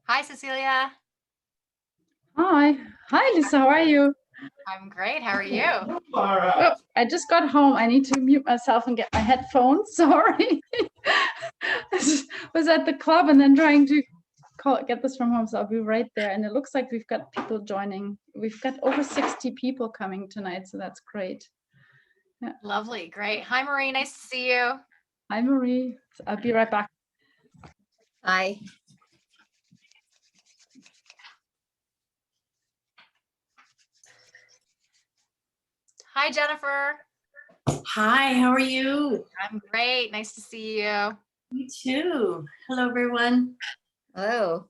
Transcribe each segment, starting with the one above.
Hi, Cecilia. Hi. Hi, Lisa. How are you? I'm great. How are you? Oh, I just got home. I need to mute myself and get my headphones. Sorry. I was at the club and then trying to get this from home. So I'll be right there. And it looks like we've got people joining. We've got over 60 people coming tonight. So that's great. Yeah. Lovely. Great. Hi, Marie. Nice to see you. Hi, Marie. I'll be right back. Hi. Hi, Jennifer. Hi, how are you? I'm great. Nice to see you. You too. Hello, everyone. Hello.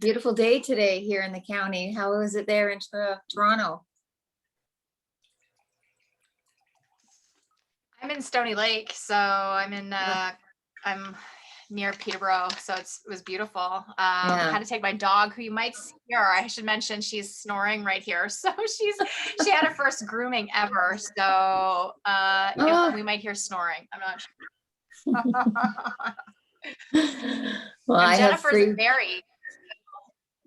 Beautiful day today here in the county. How was it there in Toronto? I'm in Stony Lake, so I'm near Peterborough, so it was beautiful. Had to take my dog, who you might see here. I should mention she's snoring right here. So she had her first grooming ever. So we might hear snoring. I'm not sure. Well, and I have Jennifer's three. in Barrie.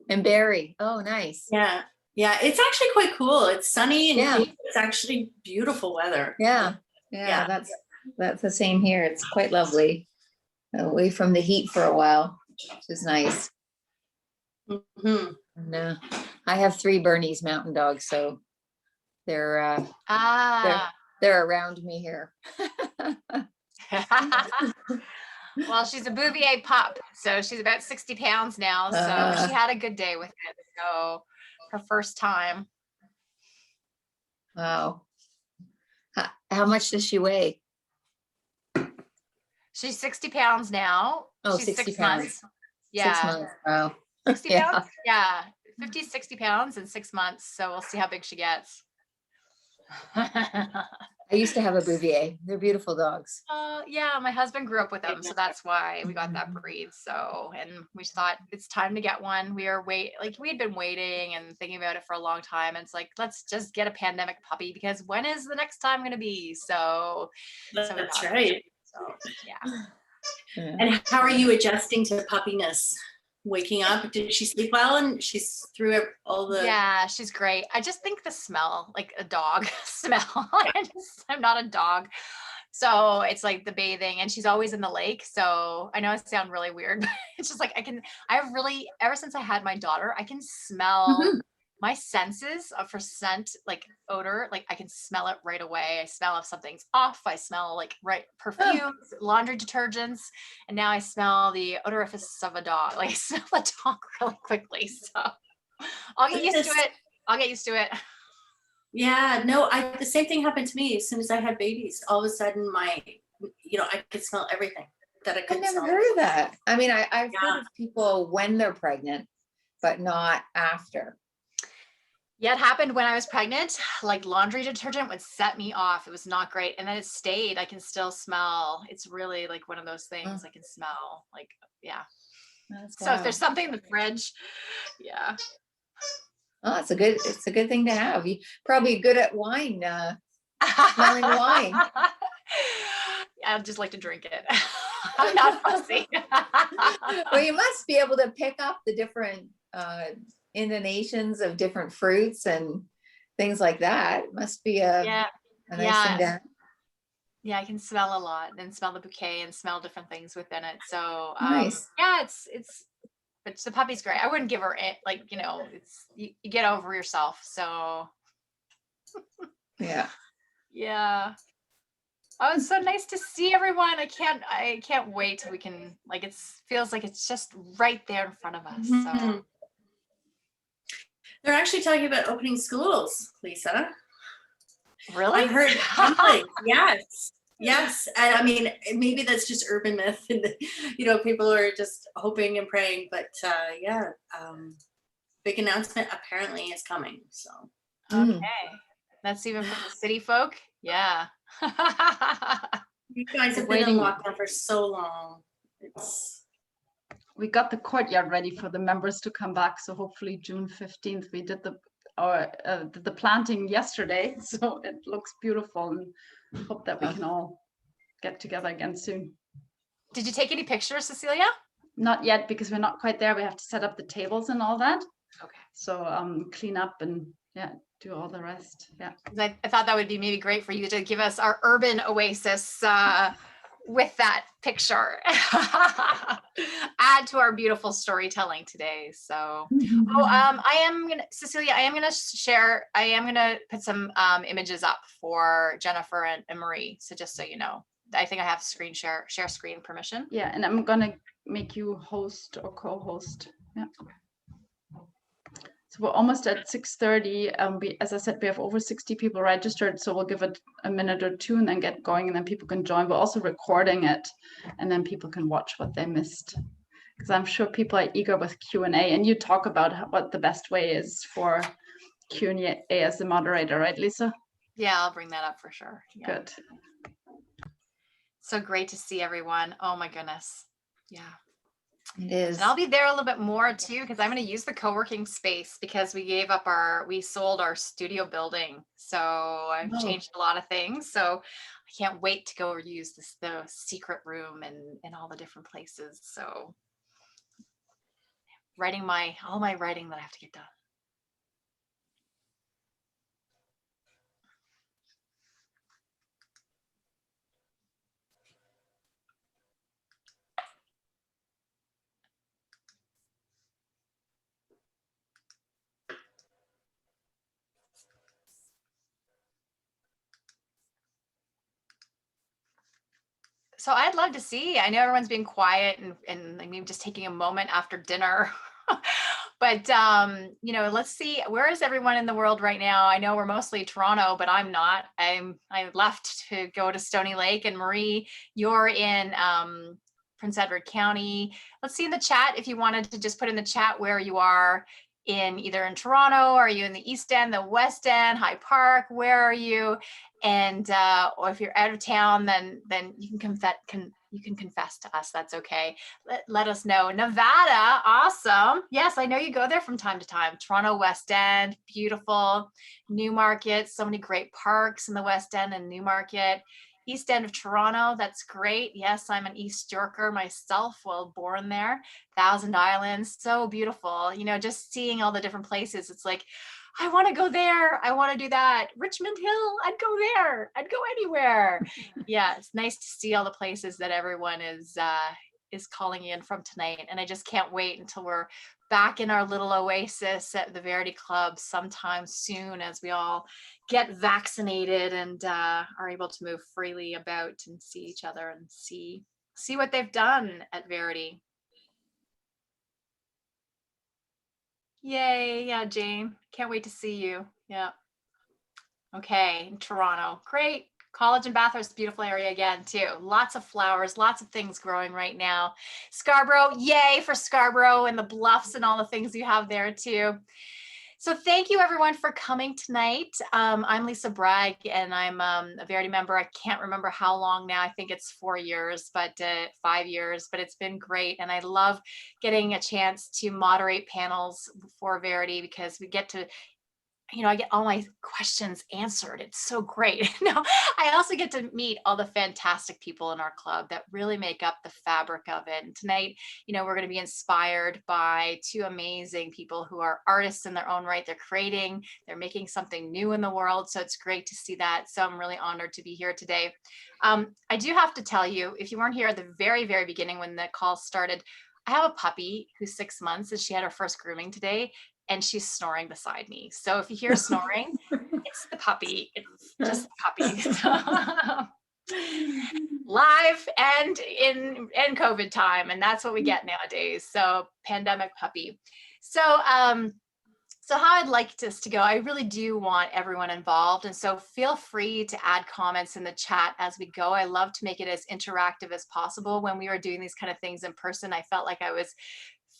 And Barrie. Oh, nice. Yeah. Yeah. It's actually quite cool. It's sunny and Yeah. it's actually beautiful weather. Yeah. That's the same here. It's quite lovely. Away from the heat for a while, which is nice. Mm-hmm. And, I have 3 Bernese mountain dogs, so they're around me here. Well, she's a Bouvier pup, so she's about 60 pounds now. So she had a good day with it. So her first time. Wow. How much does she weigh? She's 60 pounds now. Oh, she's 60 6 pounds. months. Yeah. 6 months. Wow. 60 Yeah. pounds? Yeah. 50, 60 pounds in 6 months. So we'll see how big she gets. I used to have a Bouvier. They're beautiful dogs. Yeah, my husband grew up with them, so that's why we got that breed. So, and we thought it's time to get one. We had been waiting and thinking about it for a long time. And it's like, let's just get a pandemic puppy, because when is the next time going to be? So That's right. So yeah. And how are you adjusting to puppiness? Waking up, did she sleep well? And she's through all the. Yeah, she's great. I just think the smell, like a dog smell. I'm not a dog. So it's like the bathing, and she's always in the lake. So I know I sound really weird, but it's just like ever since I had my daughter, I can smell my senses for scent, like odor, like I can smell it right away. I smell if something's off. I smell perfumes, laundry detergents, and now I smell the odorifice of a dog. Like I smell a dog really quickly. So I'll get used to it. Yeah, no, the same thing happened to me as soon as I had babies. All of a sudden, I could smell everything that I I've could never smell. heard of that. I mean, I've heard of people when they're pregnant, but not after. Yeah, it happened when I was pregnant. Like laundry detergent would set me off. It was not great. And then it stayed. I can still smell. It's really like one of those things I can smell. Like, yeah. So if there's something in the fridge, yeah. Oh, it's a good thing to have. You probably good at wine, smelling wine. I just like to drink it. I'm not fussy. Well, you must be able to pick up the different intonations of different fruits and things like that. It must be a nice thing to have. Yeah, I can smell a lot and smell the bouquet and smell different things within it. So nice. Yeah, but the puppy's great. I wouldn't give her it, it's you get over yourself. So yeah. Yeah. Oh, it's so nice to see everyone. I can't wait till we can, it feels like it's just right there in front of us. So they're actually talking about opening schools, Lisa. Really? I've heard something. Yes. And I mean, maybe that's just urban myth, and people are just hoping and praying. But big announcement apparently is coming. So okay, that's even for the city folk. Yeah. You guys have been in lockdown for so long. We got the courtyard ready for the members to come back. So hopefully June 15th, we did the planting yesterday. So it looks beautiful, and hope that we can all get together again soon. Did you take any pictures, Cecilia? Not yet, because we're not quite there. We have to set up the tables and all that. Okay. So clean up and do all the rest. Yeah. I thought that would be maybe great for you to give us our urban oasis with that picture. Add to our beautiful storytelling today. So, Cecilia, I am gonna put some images up for Jennifer and Marie. So just so you know, I think I have share screen permission. Yeah, and I'm gonna make you host or co-host. Yeah. So we're almost at 6:30. As I said, we have over 60 people registered. So we'll give it a minute or two and then get going, and then people can join. We're also recording it, and then people can watch what they missed. because I'm sure people are eager with Q&A, and you talk about what the best way is for Q&A as the moderator, right, Lisa? Yeah, I'll bring that up for sure. Yeah. Good. So great to see everyone. Oh my goodness. Yeah. It is. And I'll be there a little bit more too, because I'm going to use the co-working space because we sold our studio building. So I've changed a lot of things. So I can't wait to go use the secret room and all the different places. So all my writing that I have to get done. So I'd love to see, I know everyone's being quiet and maybe just taking a moment after dinner, but let's see, where is everyone in the world right now? I know we're mostly Toronto, but I'm not. I left to go to Stony Lake, and Marie, you're in Prince Edward County. Let's see in the chat if you wanted to just put in the chat where you are either in Toronto, are you in the East End, the West End, High Park, where are you? And or if you're out of town, then you can confess to us. That's okay. Let us know. Nevada, awesome. Yes, I know you go there from time to time. Toronto West End, beautiful. Newmarket, so many great parks in the West End and Newmarket. East End of Toronto, that's great. Yes, I'm an East Yorker myself, well, born there. Thousand Islands, so beautiful. Just seeing all the different places, it's like, I want to go there. I want to do that. Richmond Hill, I'd go there. I'd go anywhere. Yeah, it's nice to see all the places that everyone is calling in from tonight. And I just can't wait until we're back in our little oasis at the Verity Club sometime soon, as we all get vaccinated and are able to move freely about and see each other and see what they've done at Verity. Yay. Yeah, Jane. Can't wait to see you. Yeah. Okay. In Toronto. Great. College and Bathurst, beautiful area again, too. Lots of flowers, lots of things growing right now. Scarborough. Yay for Scarborough and the bluffs and all the things you have there, too. So thank you everyone for coming tonight. I'm Lisa Bragg, and I'm a Verity member. I can't remember how long now. I think it's 4 years, but 5 years, but it's been great. And I love getting a chance to moderate panels for Verity because we get to, I get all my questions answered. It's so great. I also get to meet all the fantastic people in our club that really make up the fabric of it. And tonight, we're going to be inspired by two amazing people who are artists in their own right. They're making something new in the world. So it's great to see that. So I'm really honored to be here today. I do have to tell you, if you weren't here at the very, very beginning when the call started, I have a puppy who's 6 months, and she had her first grooming today. And she's snoring beside me. So if you hear snoring, it's the puppy. It's just the puppy. Live and in COVID time. And that's what we get nowadays. So pandemic puppy. So how I'd like this to go, I really do want everyone involved. And so feel free to add comments in the chat as we go. I love to make it as interactive as possible. When we were doing these kind of things in person, I felt like I was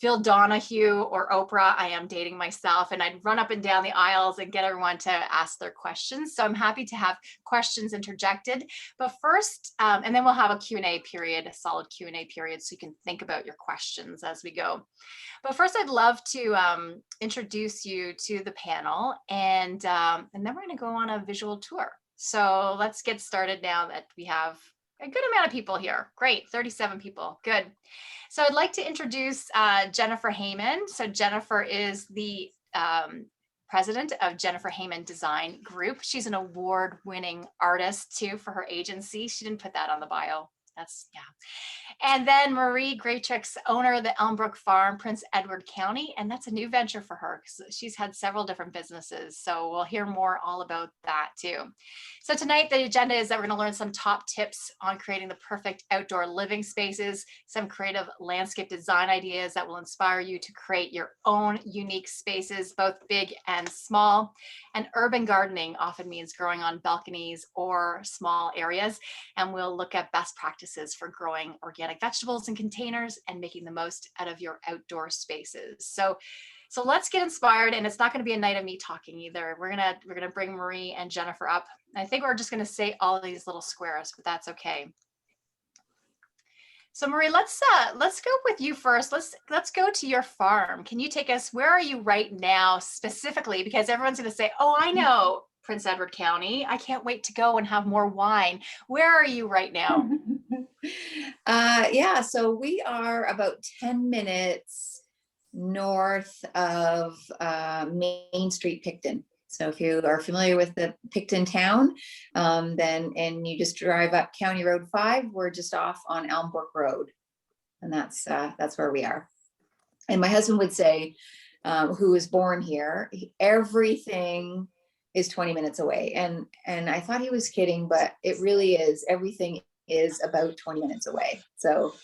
Phil Donahue or Oprah. I am dating myself, and I'd run up and down the aisles and get everyone to ask their questions. So I'm happy to have questions interjected. But first, and then we'll have a Q&A period, a solid Q&A period, so you can think about your questions as we go. But first, I'd love to introduce you to the panel, and then we're going to go on a visual tour. So let's get started now that we have a good amount of people here. Great, 37 people, good. So I'd like to introduce Jennifer Heyman. So Jennifer is the president of Jennifer Heyman Design Group. She's an award-winning artist too for her agency. She didn't put that on the bio. Yeah. And then Marie Graychuk's owner of the Elmbrook Farm, Prince Edward County, and that's a new venture for her because she's had several different businesses. So we'll hear more all about that too. So tonight the agenda is that we're going to learn some top tips on creating the perfect outdoor living spaces, some creative landscape design ideas that will inspire you to create your own unique spaces, both big and small. And urban gardening often means growing on balconies or small areas. And we'll look at best practices practices for growing organic vegetables in containers and making the most out of your outdoor spaces. So let's get inspired, and it's not going to be a night of me talking either. We're gonna bring Marie and Jennifer up. I think we're just going to say all these little squares, but that's okay. So Marie, let's go with you first. Let's go to your farm. Can you take us? Where are you right now specifically? Because everyone's going to say, "Oh, I know Prince Edward County. I can't wait to go and have more wine." Where are you right now? Yeah, so we are about 10 minutes north of Main Street, Picton. So if you are familiar with the Picton town, and you just drive up County Road 5, we're just off on Elmbrook Road, and that's where we are. And my husband would say, who was born here, everything is 20 minutes away, and I thought he was kidding, but it really is. Everything is about 20 minutes away. So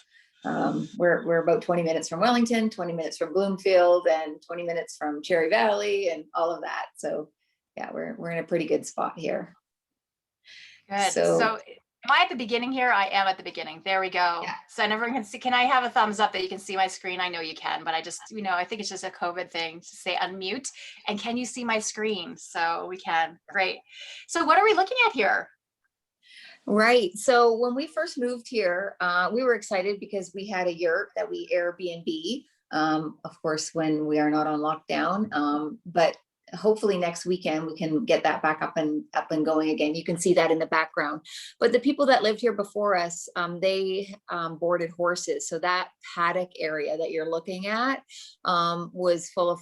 we're about 20 minutes from Wellington, 20 minutes from Bloomfield, and 20 minutes from Cherry Valley, and all of that. So yeah, we're in a pretty good spot here. Good. So am I at the beginning here? I am at the beginning. There we go. Yeah. So everyone can see. Can I have a thumbs up that you can see my screen? I know you can, but I just, I think it's just a COVID thing to say unmute. And can you see my screen? So we can. Great. So what are we looking at here? Right. So when we first moved here, we were excited because we had a yurt that we Airbnb, of course, when we are not on lockdown. But hopefully next weekend we can get that back up and going again. You can see that in the background. But the people that lived here before us, they boarded horses. So that paddock area that you're looking at was full of,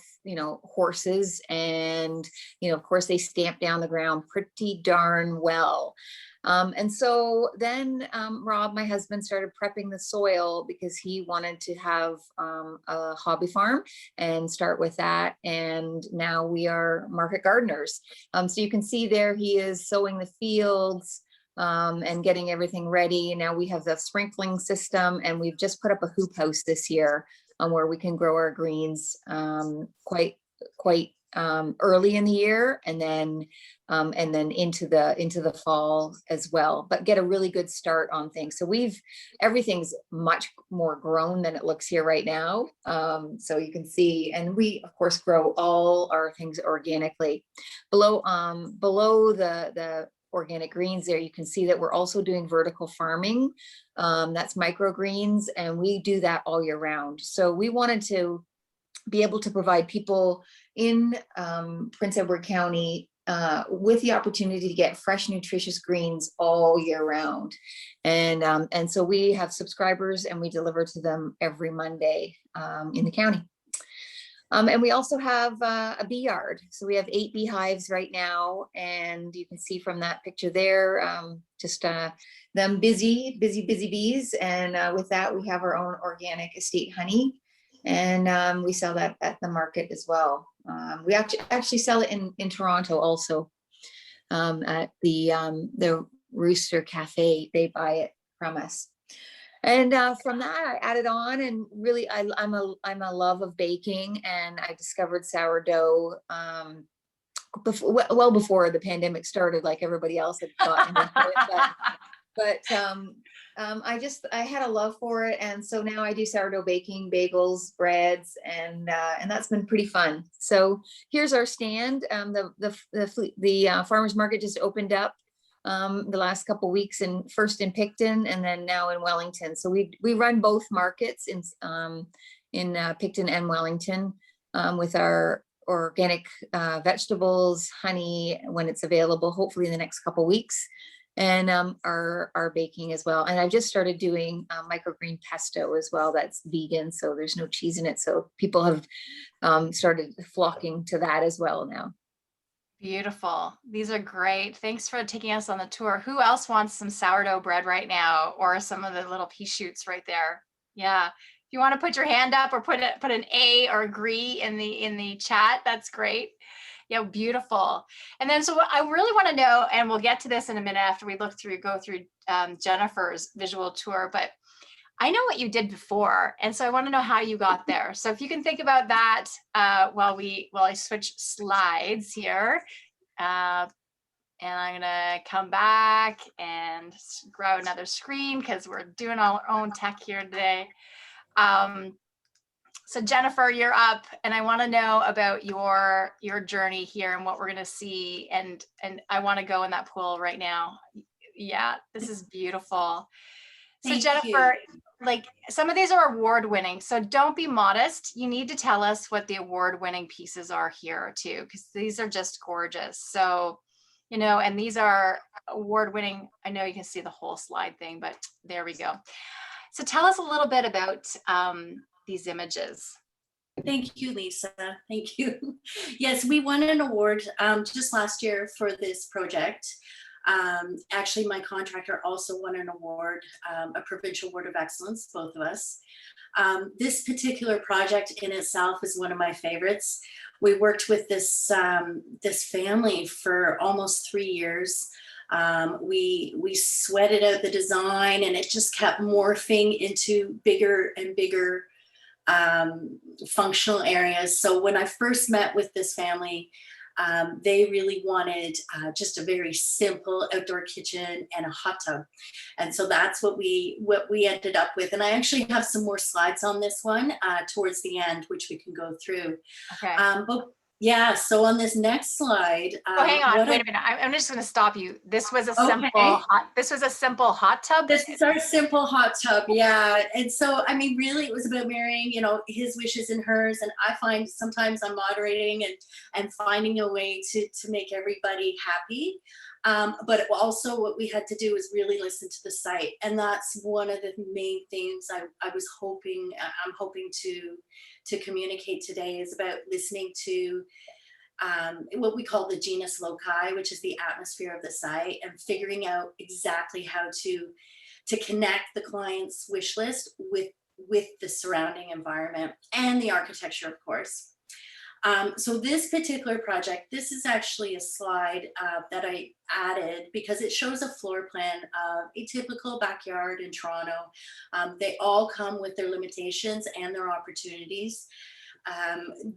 horses. And, of course, they stamped down the ground pretty darn well. And so then Rob, my husband, started prepping the soil because he wanted to have a hobby farm and start with that. And now we are market gardeners. So you can see there he is sowing the fields and getting everything ready. Now we have the sprinkling system, and we've just put up a hoop house this year where we can grow our greens quite early in the year, and then into the fall as well, but get a really good start on things. So everything's much more grown than it looks here right now. So you can see, and we of course grow all our things organically. Below the organic greens there, you can see that we're also doing vertical farming. That's microgreens, and we do that all year round. So we wanted to be able to provide people in Prince Edward County with the opportunity to get fresh, nutritious greens all year round. And so we have subscribers, and we deliver to them every Monday in the county. And we also have a bee yard. So we have 8 beehives right now. And you can see from that picture there, just them busy bees. And with that, we have our own organic estate honey. And we sell that at the market as well. We actually sell it in Toronto also, at the Rooster Cafe. They buy it from us. And from that, I added on, and really, I'm a love of baking, and I discovered sourdough well before the pandemic started, like everybody else had gotten into it. But I had a love for it, and so now I do sourdough baking, bagels, breads, and that's been pretty fun. So here's our stand. The farmers market just opened up the last couple of weeks, first in Picton and then now in Wellington. So we run both markets in Picton and Wellington with our organic vegetables, honey when it's available, hopefully in the next couple of weeks, and our baking as well. And I've just started doing microgreen pesto as well. That's vegan, so there's no cheese in it. So people have started flocking to that as well now. Beautiful. These are great. Thanks for taking us on the tour. Who else wants some sourdough bread right now, or some of the little pea shoots right there? Yeah. If you want to put your hand up or put an A or agree in the chat, that's great. Yeah, beautiful. And then so I really want to know, and we'll get to this in a minute after we go through Jennifer's visual tour, but I know what you did before, and so I want to know how you got there. So if you can think about that while I switch slides here, and and I'm gonna come back and grab another screen because we're doing our own tech here today. So Jennifer, you're up, and I want to know about your journey here and what we're gonna see, and I want to go in that pool right now. Yeah, this is beautiful. So Thank Jennifer, you. like some of these are award winning, so don't be modest. You need to tell us what the award winning pieces are here too, because these are just gorgeous. So, you know, and these are award winning. I know you can see the whole slide thing, but there we go. So tell us a little bit about these images. Thank you, Lisa. Thank you. Yes, we won an award just last year for this project. Actually, my contractor also won an award, a provincial award of excellence, both of us. This particular project in itself is one of my favorites. We worked with this family for almost 3 years. We sweated out the design, and it just kept morphing into bigger and bigger functional areas. So when I first met with this family, they really wanted just a very simple outdoor kitchen and a hot tub, and so that's what we ended up with. And I actually have some more slides on this one towards the end, which we can go through. Okay. But yeah, so on this next slide, Oh, hang on, wait a minute. I'm just going to stop you. This was a simple hot tub. This is our simple hot tub, yeah. And so, I mean, really, it was about marrying, you know, his wishes and hers. And I find sometimes I'm moderating and finding a way to make everybody happy. But also, what we had to do was really listen to the site, and that's one of the main themes I'm hoping to communicate today, is about listening to what we call the genus loci, which is the atmosphere of the site, and figuring out exactly how to connect the client's wish list with the surrounding environment and the architecture, of course. So this particular project, this is actually a slide that I added because it shows a floor plan of a typical backyard in Toronto. They all come with their limitations and their opportunities.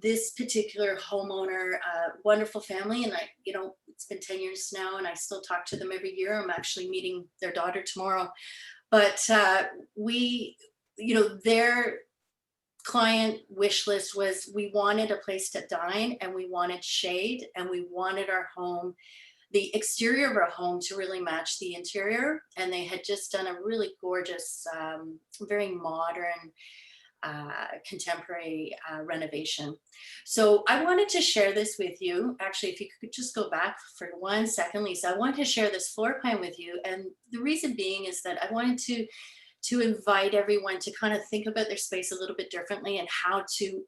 This particular homeowner, wonderful family, and it's been 10 years now, and I still talk to them every year. I'm actually meeting their daughter tomorrow, but their client wish list was, we wanted a place to dine, and we wanted shade, and we wanted the exterior of our home to really match the interior. And they had just done a really gorgeous, very modern, contemporary renovation. So I wanted to share this with you. Actually, if you could just go back for 1 second, Lisa, I wanted to share this floor plan with you. And the reason being is that I wanted to invite everyone to kind of think about their space a little bit differently and how to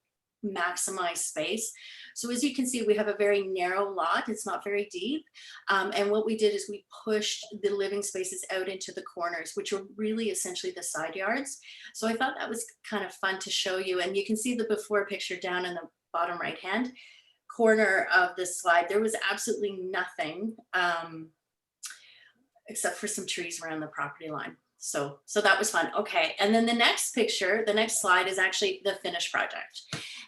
maximize space. So as you can see, we have a very narrow lot. It's not very deep. And what we did is we pushed the living spaces out into the corners, which are really essentially the side yards. So I thought that was kind of fun to show you. And you can see the before picture down in the bottom right-hand corner of this slide. There was absolutely nothing except for some trees around the property line. So that was fun. Okay. And then the next picture, the next slide, is actually the finished project.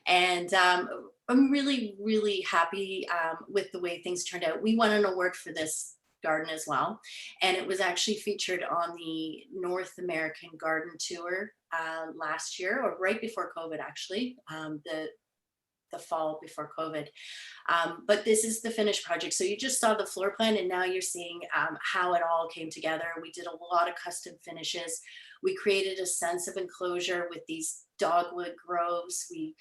And I'm really, really happy with the way things turned out. We won an award for this garden as well. And it was actually featured on the North American Garden Tour last year, or right before COVID, actually, the fall before COVID. But this is the finished project. So you just saw the floor plan, and now you're seeing how it all came together. We did a lot of custom finishes. We created a sense of enclosure with these dogwood groves. We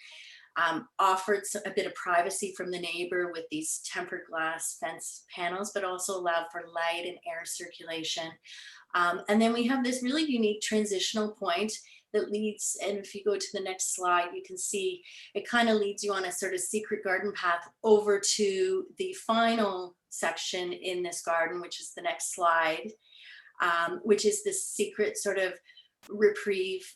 offered a bit of privacy from the neighbor with these tempered glass fence panels, but also allowed for light and air circulation. And then we have this really unique transitional point that leads, and if you go to the next slide, you can see it kind of leads you on a sort of secret garden path over to the final section in this garden, which is the next slide, which is this secret sort of reprieve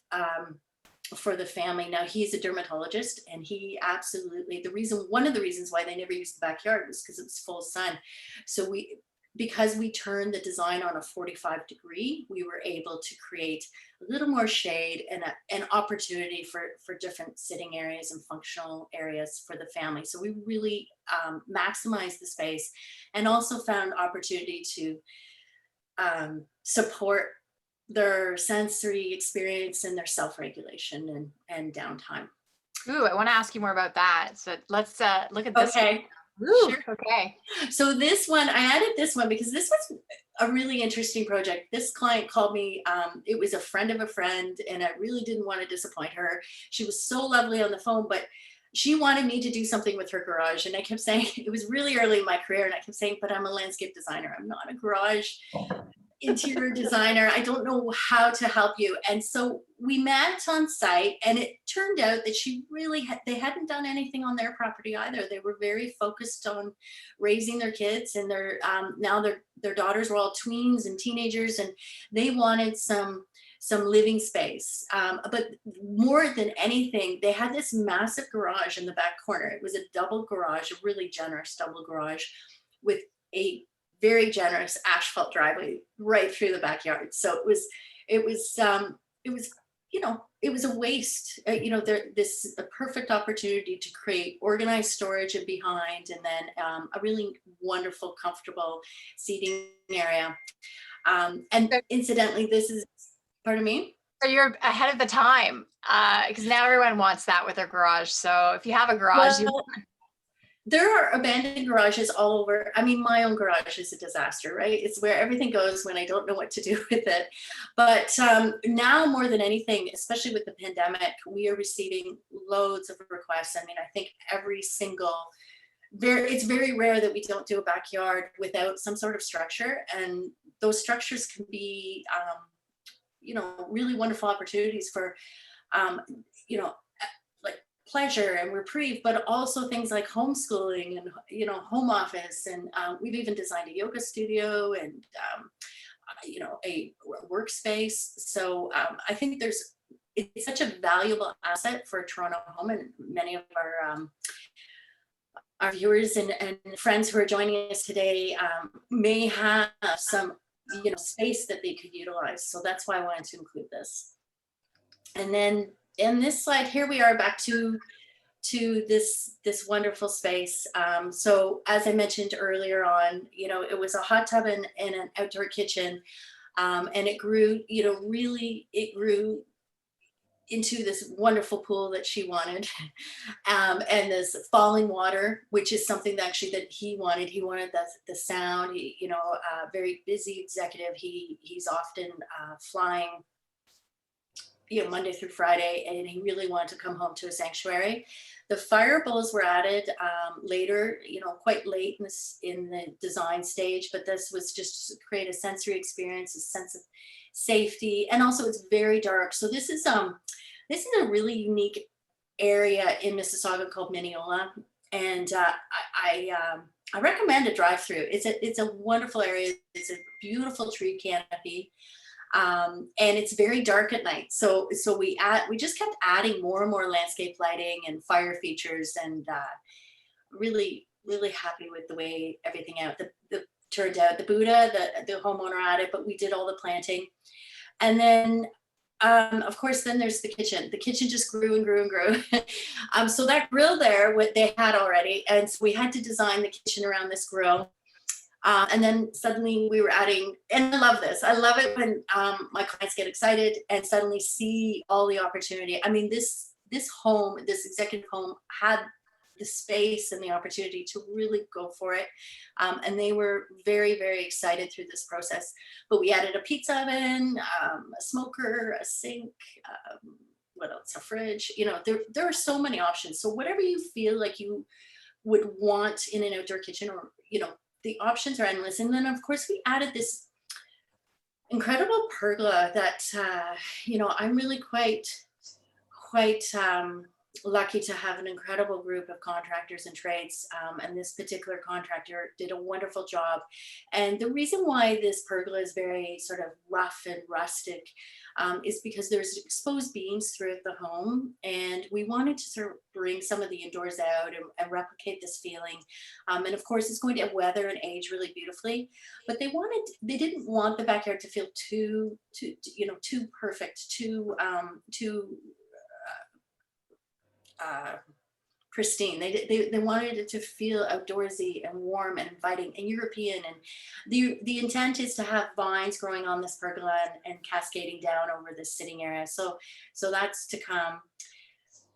for the family. Now, he's a dermatologist, and he absolutely, one of the reasons why they never used the backyard was because it was full sun. So because we turned the design on a 45-degree, we were able to create a little more shade and an opportunity for different sitting areas and functional areas for the family. So we really maximized the space and also found opportunity to support their sensory experience and their self-regulation and downtime. Ooh, I want to ask you more about that. So let's look at this. Okay. Ooh, Sure. okay. So this one, I added this one because this was a really interesting project. This client called me, it was a friend of a friend, and I really didn't want to disappoint her. She was so lovely on the phone, but she wanted me to do something with her garage. And I kept saying, it was really early in my career, and I kept saying, but I'm a landscape designer. I'm not a garage interior designer. I don't know how to help you. And so we met on site, and it turned out that she really they hadn't done anything on their property either. They were very focused on raising their kids, and their now their daughters were all tweens and teenagers, and they wanted some living space. But more than anything, they had this massive garage in the back corner. It was a double garage, a really generous double garage with a very generous asphalt driveway right through the backyard. So it was, you know, it was a waste, you know, this a perfect opportunity to create organized storage and behind, and then a really wonderful, comfortable seating area. And incidentally, this is, pardon me? So you're ahead of the time, because now everyone wants that with their garage. So if you have a garage, Well, there are abandoned garages all over. I mean, my own garage is a disaster, right? It's where everything goes when I don't know what to do with it. But now more than anything, especially with the pandemic, we are receiving loads of requests. I mean, I think every single, it's very rare that we don't do a backyard without some sort of structure. And those structures can be, you know, really wonderful opportunities for, you know, pleasure and reprieve, but also things like homeschooling and, you know, home office. And we've even designed a yoga studio and, you know, a workspace. So I think it's such a valuable asset for Toronto home, and many of our viewers and friends who are joining us today may have some, you know, space that they could utilize. So that's why I wanted to include this. And then in this slide here, we are back to this wonderful space. So as I mentioned earlier on, you know, it was a hot tub and an outdoor kitchen, and it grew, you know, really, it grew into this wonderful pool that she wanted, and this falling water, which is something that actually that he wanted. He wanted the sound. He, you know, very busy executive. He's often flying, you know, Monday through Friday, and he really wanted to come home to a sanctuary. The fire bowls were added later, you know, quite late in the design stage, but this was just to create a sensory experience, a sense of safety, and also it's very dark. So this is a really unique area in Mississauga called Mineola, and I recommend a drive through. It's a wonderful area. It's a beautiful tree canopy. And it's very dark at night. So we just kept adding more and more landscape lighting and fire features, and really, really happy with the way everything turned out. The Buddha, the homeowner added, but we did all the planting. And then, of course, then there's the kitchen. The kitchen just grew and grew and grew. So that grill there, what they had already. And so we had to design the kitchen around this grill. And then suddenly we were adding, and I love this. I love it when my clients get excited and suddenly see all the opportunity. I mean, this home, this executive home had the space and the opportunity to really go for it. And they were very, very excited through this process. But we added a pizza oven, a smoker, a sink, what else, a fridge. You know, there are so many options. So whatever you feel like you would want in an outdoor kitchen, or, you know, the options are endless. And then of course we added this incredible pergola that, you know, I'm really quite lucky to have an incredible group of contractors and trades. And this particular contractor did a wonderful job. And the reason why this pergola is very sort of rough and rustic is because there's exposed beams throughout the home. And we wanted to sort of bring some of the indoors out and replicate this feeling. And of course, it's going to weather and age really beautifully. But they didn't want the backyard to feel too perfect, too pristine. They wanted it to feel outdoorsy and warm and inviting and European. And the intent is to have vines growing on this pergola and cascading down over this sitting area. So that's to come.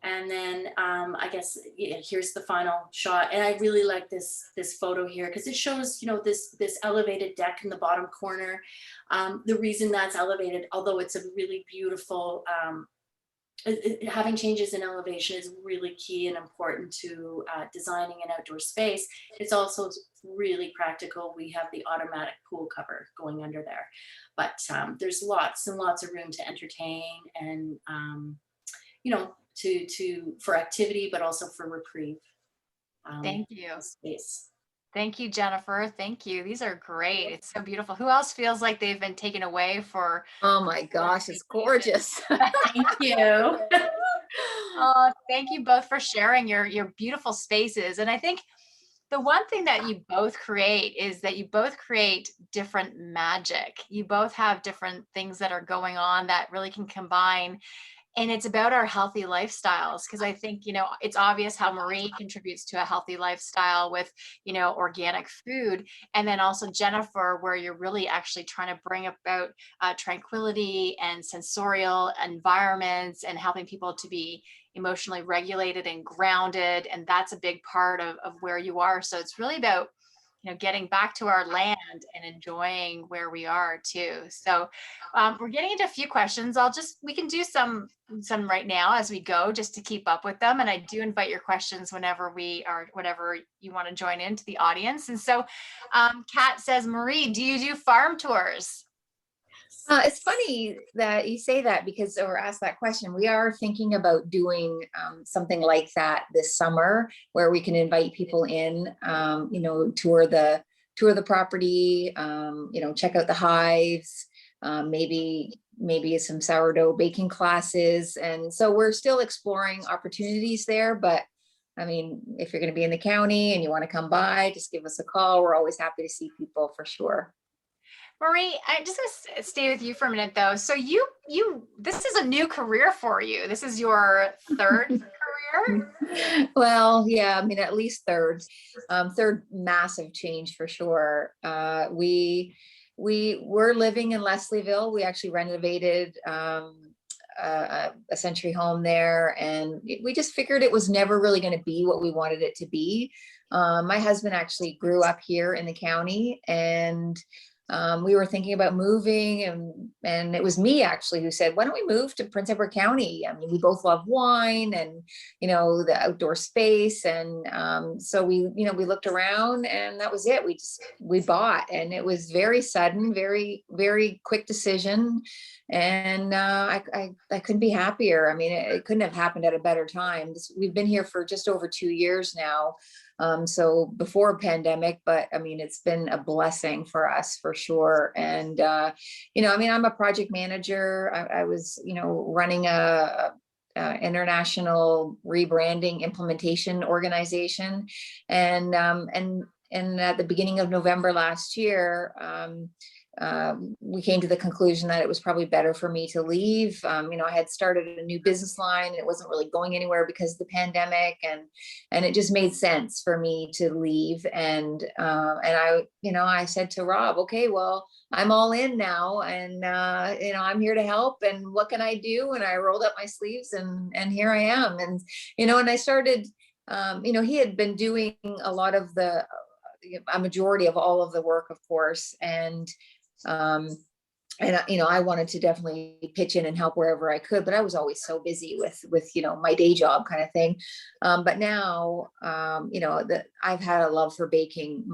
And then I guess here's the final shot. And I really like this photo here because it shows, this elevated deck in the bottom corner. The reason that's elevated, although it's a really beautiful, having changes in elevation is really key and important to designing an outdoor space. It's also really practical. We have the automatic pool cover going under there, but there's lots and lots of room to entertain and, for activity, but also for reprieve. Thank you. Space. Thank you, Jennifer. Thank you. These are great. It's so beautiful. Who else feels like they've been taken away for? Oh my gosh, it's gorgeous. Thank you. Thank you both for sharing your beautiful spaces. And I think the one thing that you both create is that you both create different magic. You both have different things that are going on that really can combine. And it's about our healthy lifestyles, because I think, it's obvious how Marie contributes to a healthy lifestyle with, organic food. And then also Jennifer, where you're really actually trying to bring about tranquility and sensorial environments and helping people to be emotionally regulated and grounded. And that's a big part of where you are. So it's really about getting back to our land and enjoying where we are too. So we're getting into a few questions. We can do some right now as we go, just to keep up with them. And I do invite your questions whenever you want to join into the audience. And so Kat says, Marie, do you do farm tours? It's funny that you say that or ask that question. We are thinking about doing something like that this summer, where we can invite people in, tour the property, check out the hives, maybe some sourdough baking classes. And so we're still exploring opportunities there. But I mean, if you're going to be in the county and you want to come by, just give us a call. We're always happy to see people for sure. Marie, I just want to stay with you for a minute though. So this is a new career for you. This is your third career? Well, yeah, I mean, at least third massive change for sure. We were living in Leslieville. We actually renovated a century home there, and we just figured it was never really going to be what we wanted it to be. My husband actually grew up here in the county, and we were thinking about moving, and it was me actually who said, why don't we move to Prince Edward County? I mean, we both love wine and, the outdoor space. And so we looked around, and that was it. We bought, and it was very sudden, very, very quick decision. And I couldn't be happier. I mean, it couldn't have happened at a better time. We've been here for just over 2 years now. So before pandemic, but I mean, it's been a blessing for us for sure. And, I mean, I'm a project manager. I was, running a international rebranding implementation organization. And at the beginning of November last year, we came to the conclusion that it was probably better for me to leave. I had started a new business line, and it wasn't really going anywhere because of the pandemic, and it just made sense for me to leave. And I said to Rob, okay, well, I'm all in now, and I'm here to help, and what can I do? And I rolled up my sleeves, and here I am. And and I started, he had been doing a lot of a majority of all of the work, of course, and I wanted to definitely pitch in and help wherever I could, but I was always so busy with my day job kind of thing. But now, I've had a love for baking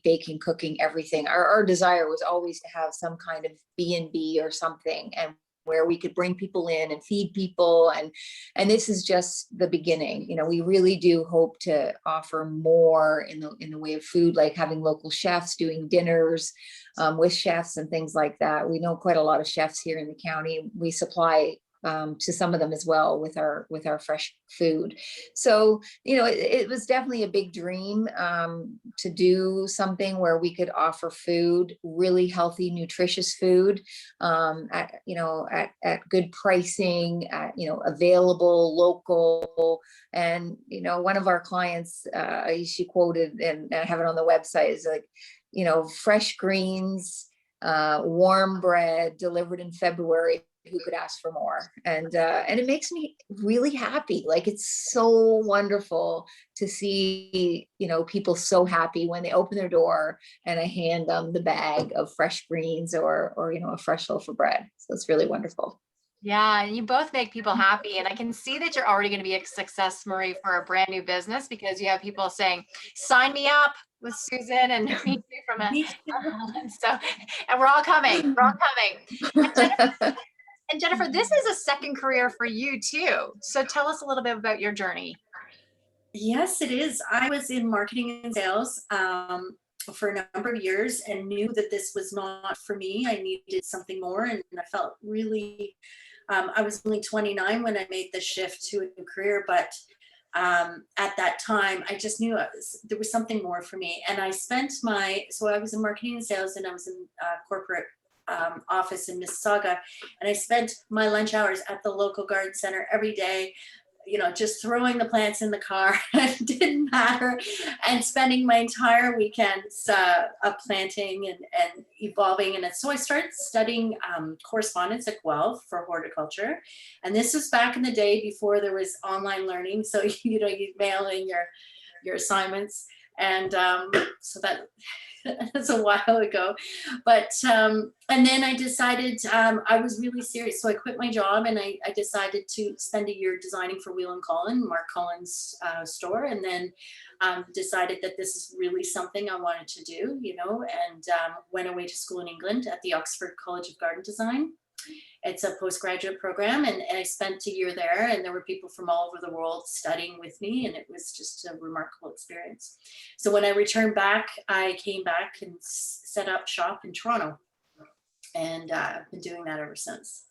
baking, cooking, everything. Our desire was always to have some kind of B&B or something. And where we could bring people in and feed people. And this is just the beginning. You know, we really do hope to offer more in the way of food, like having local chefs doing dinners with chefs and things like that. We know quite a lot of chefs here in the county. We supply to some of them as well with our fresh food. So, you know, it was definitely a big dream to do something where we could offer food, really healthy, nutritious food at good pricing, available, local. And, you know, one of our clients, she quoted, and I have it on the website, is like, you know, fresh greens, warm bread delivered in February. Who could ask for more? And it makes me really happy. Like, it's so wonderful to see, you know, people so happy when they open their door and I hand them the bag of fresh greens or you know, a fresh loaf of bread. So it's really wonderful. Yeah, and you both make people happy. And I can see that you're already going to be a success, Marie, for a brand new business, because you have people saying, sign me up with Susan and me too from it. And we're all coming. We're all coming. And Jennifer, this is a second career for you too. So tell us a little bit about your journey. Yes, it is. I was in marketing and sales for a number of years and knew that this was not for me. I needed something more, and I felt really, I was only 29 when I made the shift to a new career, but at that time, I just knew there was something more for me. And I I was in marketing and sales, and I was in corporate office in Mississauga, and I spent my lunch hours at the local garden center every day, you know, just throwing the plants in the car. It didn't matter, and spending my entire weekends planting and evolving. And so I started studying correspondence at Guelph for horticulture, and this was back in the day before there was online learning. So you know, you mail in your assignments, and so that's a while ago. But and then I decided I was really serious, so I quit my job and I decided to spend a year designing for Wheel and Collin, Mark Collins' store, and then decided that this is really something I wanted to do, you know, and went away to school in England at the Oxford College of Garden Design. It's a postgraduate program, and I spent a year there, and there were people from all over the world studying with me, and it was just a remarkable experience. So when I returned back, I came back and set up shop in Toronto, and I've been doing that ever since.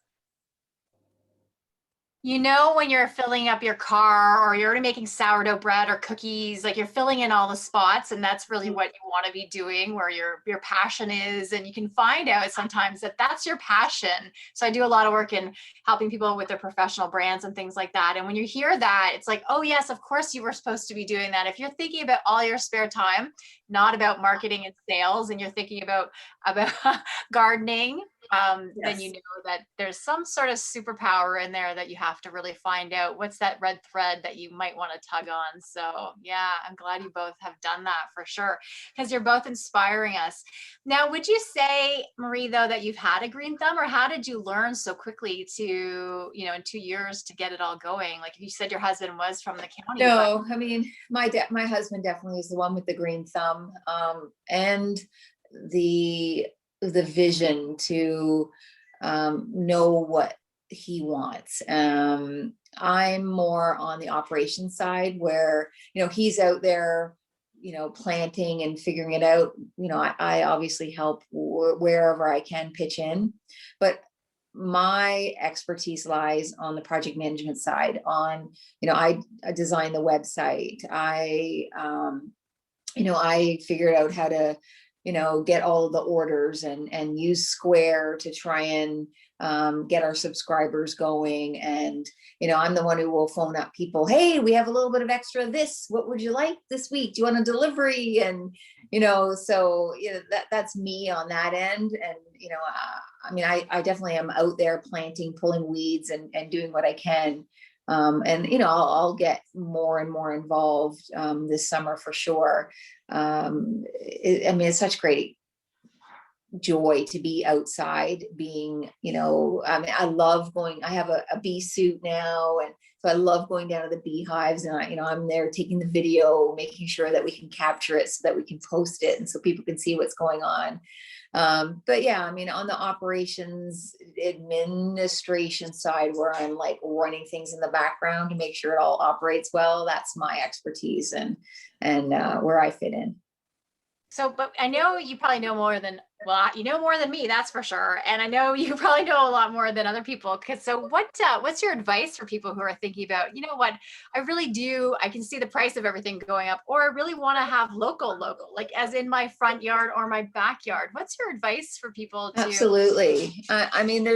You know, when you're filling up your car or you're already making sourdough bread or cookies, like you're filling in all the spots, and that's really what you want to be doing, where your passion is. And you can find out sometimes that that's your passion. So I do a lot of work in helping people with their professional brands and things like that. And when you hear that, it's like, oh yes, of course you were supposed to be doing that. If you're thinking about all your spare time, not about marketing and sales, and you're thinking about gardening, then you know that there's some sort of superpower in there that you have to really find out. What's that red thread that you might want to tug on? So yeah, I'm glad you both have done that for sure, because you're both inspiring us. Now, would you say, Marie, though, that you've had a green thumb, or how did you learn so quickly to, you know, in 2 years to get it all going? Like you said, your husband was from the county. No, I mean, my husband definitely is the one with the green thumb, and the vision to know what he wants. I'm more on the operations side, where, you know, he's out there, you know, planting and figuring it out. You know, I obviously help wherever I can pitch in, but my expertise lies on the project management side. On, you know, I designed the website. I figured out how to, you know, get all of the orders and use Square to try and get our subscribers going. And, you know, I'm the one who will phone up people. Hey, we have a little bit of extra of this. What would you like this week? Do you want a delivery? And, you know, so, you know, that's me on that end. And, you know, I mean, I definitely am out there planting, pulling weeds and doing what I can. And, you know, I'll get more and more involved this summer for sure. I mean, it's such great joy to be outside being, you know, I mean, I love going, I have a bee suit now, and So I love going down to the beehives, and I'm there taking the video, making sure that we can capture it so that we can post it and so people can see what's going on. But yeah, I mean, on the operations administration side, where I'm like running things in the background to make sure it all operates well, that's my expertise and where I fit in. So, but I know you probably know more than, well, you know more than me, that's for sure. And I know you probably know a lot more than other people. So what's your advice for people who are thinking about, you know what, I can see the price of everything going up, or I really want to have local, like as in my front yard or my backyard. What's your advice for people to? Absolutely. I mean,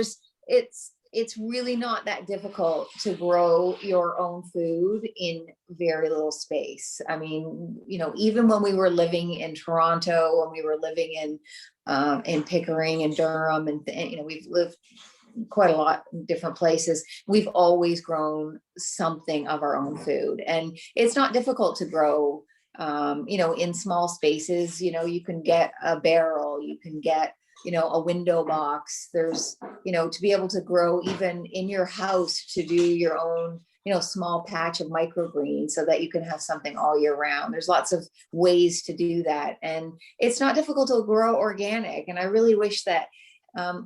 it's really not that difficult to grow your own food in very little space. I mean, even when we were living in Toronto, when we were living in Pickering and Durham, and we've lived quite a lot in different places, we've always grown something of our own food, and it's not difficult to grow. In small spaces, you can get a barrel, you can get a window box. There's, to be able to grow even in your house, to do your own, small patch of microgreens so that you can have something all year round. There's lots of ways to do that. And it's not difficult to grow organic. And I really wish that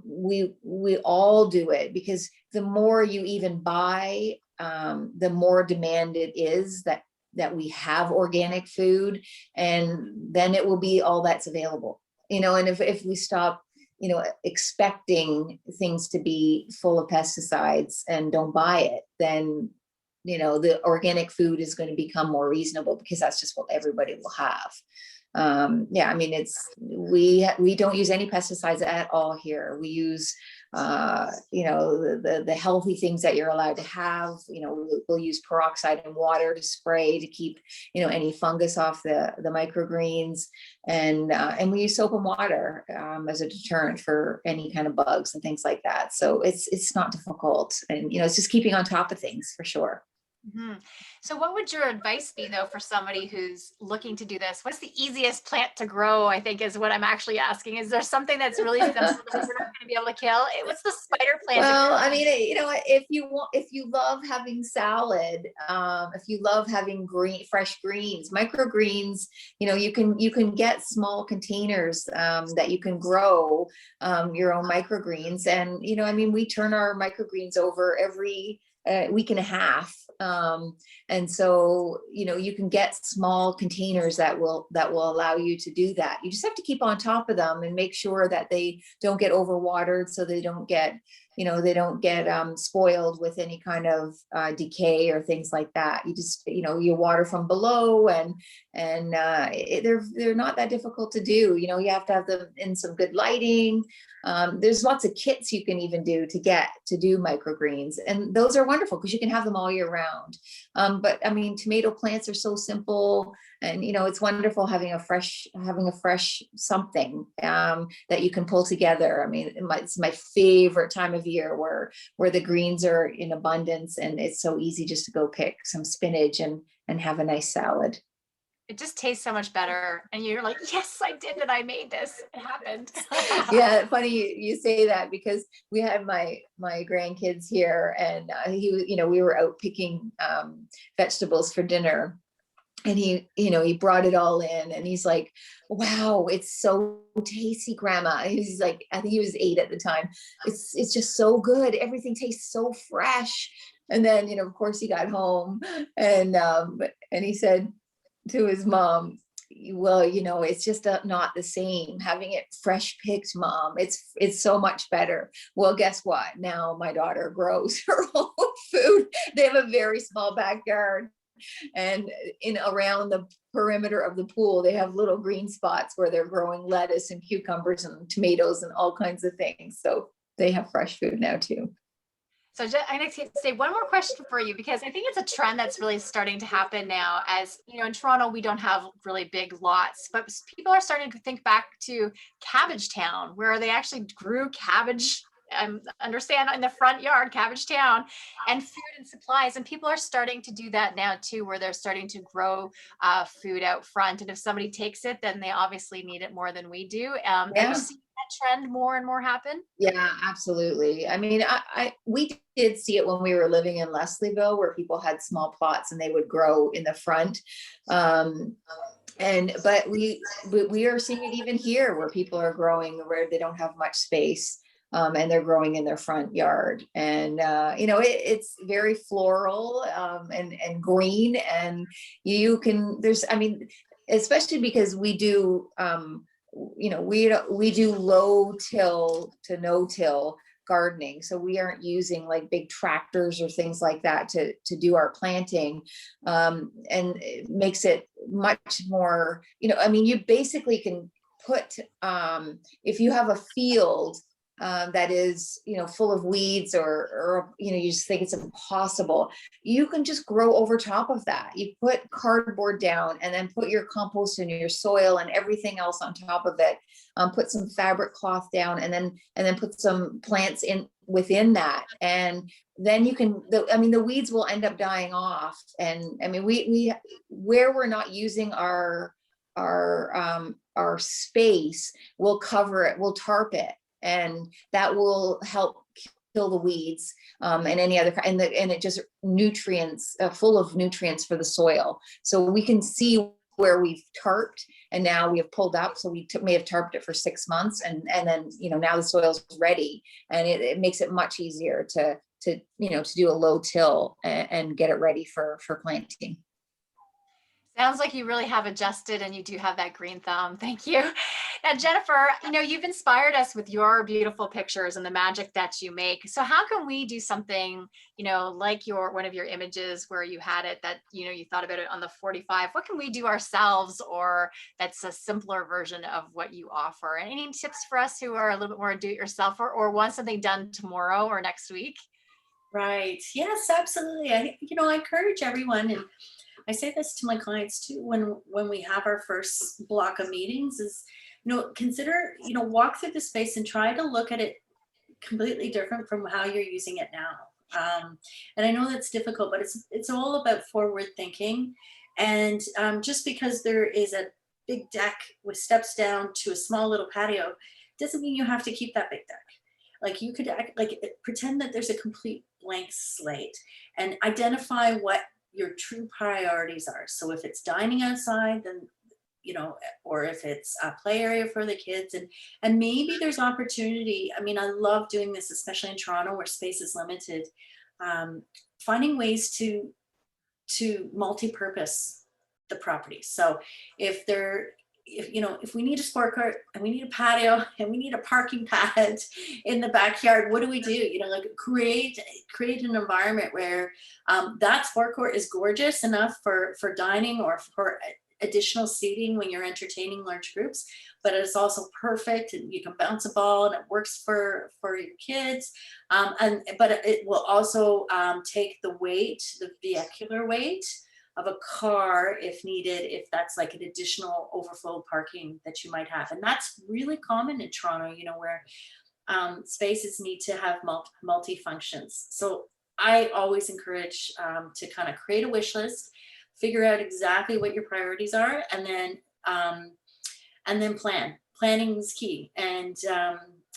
we all do it, because the more you even buy, the more demand it is that we have organic food, and then it will be all that's available. And if we stop, expecting things to be full of pesticides and don't buy it, then, the organic food is going to become more reasonable, because that's just what everybody will have. I mean, we don't use any pesticides at all here. We use, the healthy things that you're allowed to have. We'll use peroxide in water to spray to keep, any fungus off the microgreens, and we use soap and water as a deterrent for any kind of bugs and things like that. So it's not difficult, and it's just keeping on top of things for sure. Mm-hmm. So what would your advice be, though, for somebody who's looking to do this? What's the easiest plant to grow, I think, is what I'm actually asking. Is there something that's really simple that we're not going to be able to kill? What's the spider plant? Well, I mean, if you love having salad, if you love having fresh greens, microgreens, you can get small containers that you can grow your own microgreens. And, I mean, we turn our microgreens over every week and a half. And so, you can get small containers that will allow you to do that. You just have to keep on top of them and make sure that they don't get overwatered, so they don't get spoiled with any kind of decay or things like that. You just, you water from below, and they're not that difficult to do. You have to have them in some good lighting. There's lots of kits you can even do to do microgreens, and those are wonderful because you can have them all year round. But I mean, tomato plants are so simple, and it's wonderful having a fresh something that you can pull together. I mean, it's my favorite time of year where the greens are in abundance, and it's so easy just to go pick some spinach and have a nice salad. It just tastes so much better, and you're like, yes, I did it. I made this. It happened. Yeah, funny you say that, because we had my grandkids here, and we were out picking vegetables for dinner, and he brought it all in, and he's like, wow, it's so tasty, Grandma. He's like, I think he was 8 at the time. It's just so good. Everything tastes so fresh. And then, of course, he got home, and he said to his mom, well, it's just not the same having it fresh picked, Mom. It's so much better. Well, guess what? Now my daughter grows her own food. They have a very small backyard, and around the perimeter of the pool, they have little green spots where they're growing lettuce and cucumbers and tomatoes and all kinds of things. So they have fresh food now too. So I'm going to say one more question for you, because I think it's a trend that's really starting to happen now. As in Toronto, we don't have really big lots, but people are starting to think back to Cabbage Town, where they actually grew cabbage. Understand, in the front yard, Cabbage Town, and food and supplies. And people are starting to do that now too, where they're starting to grow food out front. And if somebody takes it, then they obviously need it more than we do. Are you seeing that trend more and more happen? Yeah, absolutely. I mean, we did see it when we were living in Leslieville, where people had small plots and they would grow in the front. But we are seeing it even here, where people are growing where they don't have much space. And they're growing in their front yard, and it's very floral, and green, and I mean, especially because we do, we do low till to no till gardening, so we aren't using like big tractors or things like that to do our planting, and it makes it much more, I mean, you basically can put, if you have a field that is, full of weeds, or you just think it's impossible, you can just grow over top of that. You put cardboard down and then put your compost and your soil and everything else on top of it. Put some fabric cloth down, and then put some plants in within that, and then you can. The weeds will end up dying off. And I mean, we where we're not using our space, we'll cover it, we'll tarp it, and that will help kill the weeds, and any other, and it just nutrients, full of nutrients for the soil. So we can see where we've tarped, and now we have pulled up. So we may have tarped it for 6 months, and then now the soil's ready, and it makes it much easier to do a low till and get it ready for planting. Sounds like you really have adjusted, and you do have that green thumb. Thank you. Now, Jennifer, you've inspired us with your beautiful pictures and the magic that you make. So how can we do something, like one of your images where you had it that, you thought about it on the 45? What can we do ourselves, or that's a simpler version of what you offer? And any tips for us who are a little bit more do-it-yourself, or want something done tomorrow or next week? Right. Yes, absolutely. I encourage everyone, and I say this to my clients too, when we have our first block of meetings, is, consider, walk through the space and try to look at it completely different from how you're using it now. And I know that's difficult, but it's all about forward thinking. And just because there is a big deck with steps down to a small little patio, doesn't mean you have to keep that big deck. Like, you could pretend that there's a complete blank slate, and identify what your true priorities are. So if it's dining outside, then, or if it's a play area for the kids, and maybe there's opportunity. I mean, I love doing this, especially in Toronto where space is limited, finding ways to multi-purpose the property. So if we need a sport cart, and we need a patio, and we need a parking pad in the backyard, what do we do? Create an environment where that sport court is gorgeous enough for dining, or for additional seating when you're entertaining large groups, but it's also perfect, and you can bounce a ball, and it works for your kids. But it will also take the vehicular weight of a car if needed, if that's like an additional overflow parking that you might have. And that's really common in Toronto, where spaces need to have multi-functions. So I always encourage to kind of create a wish list, figure out exactly what your priorities are, and then plan. Planning is key. And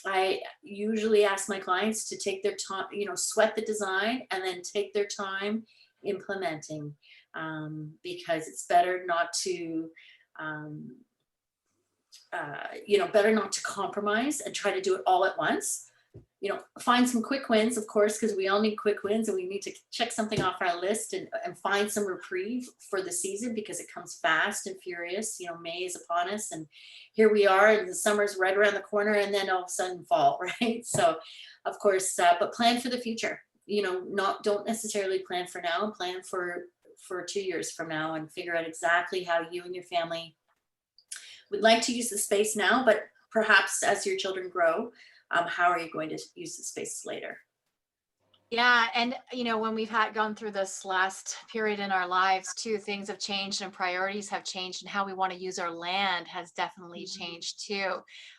I usually ask my clients to take their time, sweat the design, and then take their time implementing. Because it's better not to, better not to compromise and try to do it all at once. Find some quick wins, of course, because we all need quick wins, and we need to check something off our list, and find some reprieve for the season, because it comes fast and furious. May is upon us, and here we are, and the summer's right around the corner, and then all of a sudden fall, right? So, of course, but plan for the future. Don't necessarily plan for now. Plan for 2 years from now, and figure out exactly how you and your family would like to use the space now, but perhaps as your children grow, how are you going to use the space later? Yeah. And, when we've gone through this last period in our lives too, things have changed, and priorities have changed, and how we want to use our land has definitely changed too.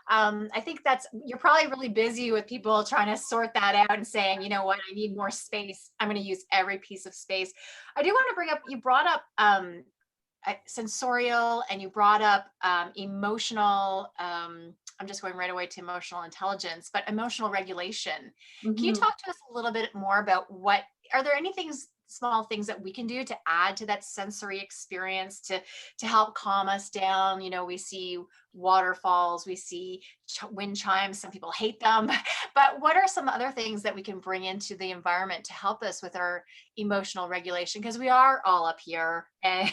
I think you're probably really busy with people trying to sort that out and saying, you know what, I need more space. I'm going to use every piece of space. I do want to bring up, you brought up sensorial, and you brought up emotional. I'm just going right away to emotional intelligence, but emotional regulation. Can you Mhm. talk to us a little bit more about are there any things, small things that we can do to add to that sensory experience to help calm us down? You know, we see waterfalls, we see wind chimes. Some people hate them, but what are some other things that we can bring into the environment to help us with our emotional regulation? Because we are all up here, and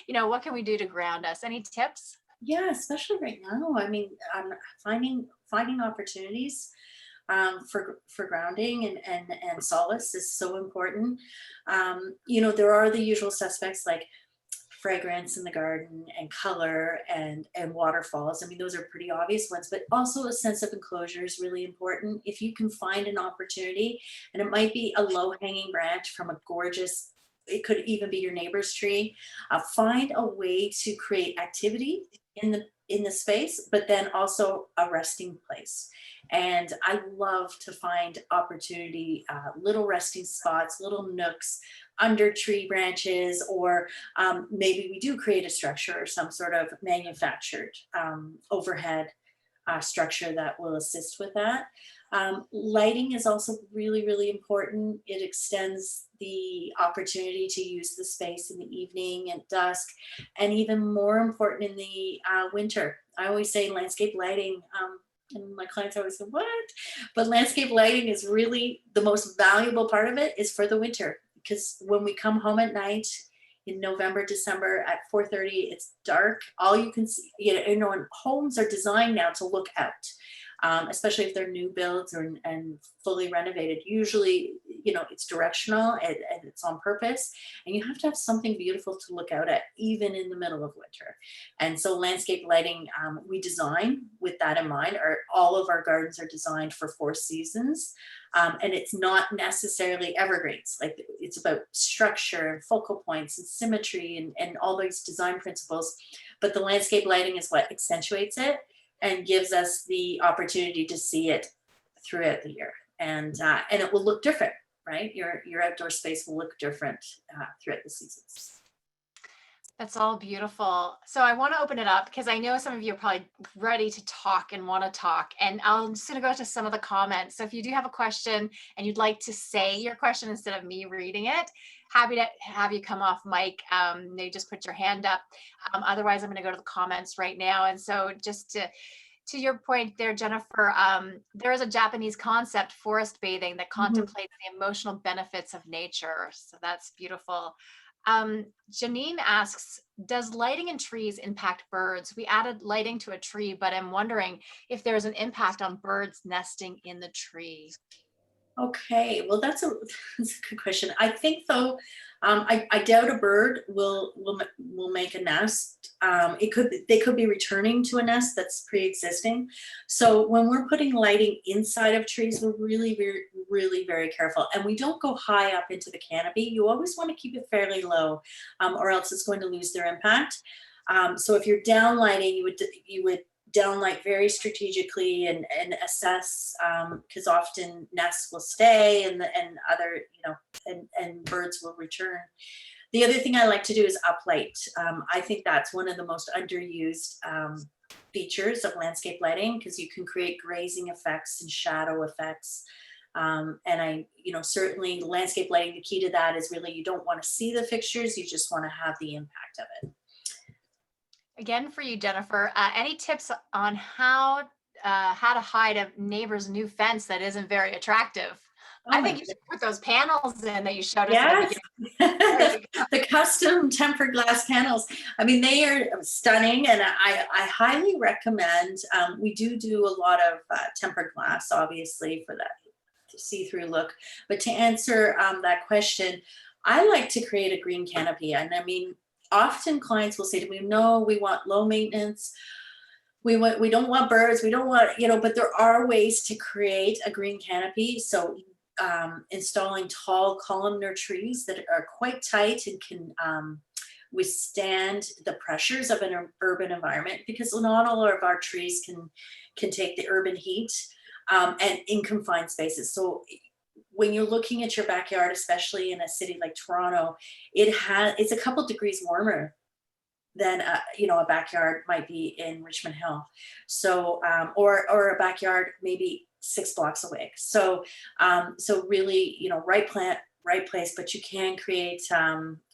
you know, what can we do to ground us? Any tips? Yeah, especially right now. I mean, finding opportunities for grounding and solace is so important. You know, there are the usual suspects like fragrance in the garden and color and waterfalls. I mean, those are pretty obvious ones, but also a sense of enclosure is really important. If you can find an opportunity, and it might be a low hanging branch from a gorgeous, it could even be your neighbor's tree. Find a way to create activity in the space, but then also a resting place. And I love to find opportunity, little resting spots, little nooks under tree branches, or maybe we do create a structure or some sort of manufactured overhead structure that will assist with that. Lighting is also really, really important. It extends the opportunity to use the space in the evening and dusk, and even more important in the winter. I always say landscape lighting. And my clients always say, what? But landscape lighting is really the most valuable part of it is for the winter, because when we come home at night in November, December at 4:30, it's dark. All you can see, you know, and homes are designed now to look out, especially if they're new builds and fully renovated. Usually, you know, it's directional and it's on purpose, and you have to have something beautiful to look out at, even in the middle of winter. And so landscape lighting, we design with that in mind. All of our gardens are designed for 4 seasons. And it's not necessarily evergreens. Like, it's about structure and focal points and symmetry and all those design principles. But the landscape lighting is what accentuates it and gives us the opportunity to see it throughout the year. And it will look different, right? Your outdoor space will look different throughout the seasons. That's all beautiful. So I want to open it up because I know some of you are probably ready to talk and want to talk. And I'm just going to go to some of the comments. So if you do have a question and you'd like to say your question instead of me reading it, happy to have you come off mic. They just put your hand up. Otherwise, I'm going to go to the comments right now. And so just to your point there, Jennifer, there is a Japanese concept, forest bathing, that contemplates the emotional benefits of nature. So that's beautiful. Janine asks, does lighting in trees impact birds? We added lighting to a tree, but I'm wondering if there's an impact on birds nesting in the tree. Okay, well, that's a good question. I think though, I doubt a bird will make a nest. They could be returning to a nest that's pre-existing. So when we're putting lighting inside of trees, we're really very careful, and we don't go high up into the canopy. You always want to keep it fairly low, or else it's going to lose their impact. So if you're downlighting, you would downlight very strategically and assess, because often nests will stay and other, you know, and birds will return. The other thing I like to do is uplight. I think that's one of the most underused features of landscape lighting, because you can create grazing effects and shadow effects. And you know, certainly landscape lighting, the key to that is really, you don't want to see the fixtures, you just want to have the impact of it. Again, for you, Jennifer, any tips on how to hide a neighbor's new fence that isn't very attractive? I think you should put those panels in that you showed us at the beginning. The custom tempered glass panels. I mean, they are stunning, and I highly recommend. We do a lot of tempered glass, obviously, for that see-through look. But to answer that question, I like to create a green canopy, and I mean, often clients will say to me, no, we want low maintenance. We don't want birds. We don't want, you know, but there are ways to create a green canopy. So installing tall columnar trees that are quite tight and can withstand the pressures of an urban environment, because not all of our trees can take the urban heat, and in confined spaces. So when you're looking at your backyard, especially in a city like Toronto, it's a couple degrees warmer then you know, a backyard might be in Richmond Hill. So or a backyard maybe 6 blocks away. So so really, you know, right plant, right place, but you can create,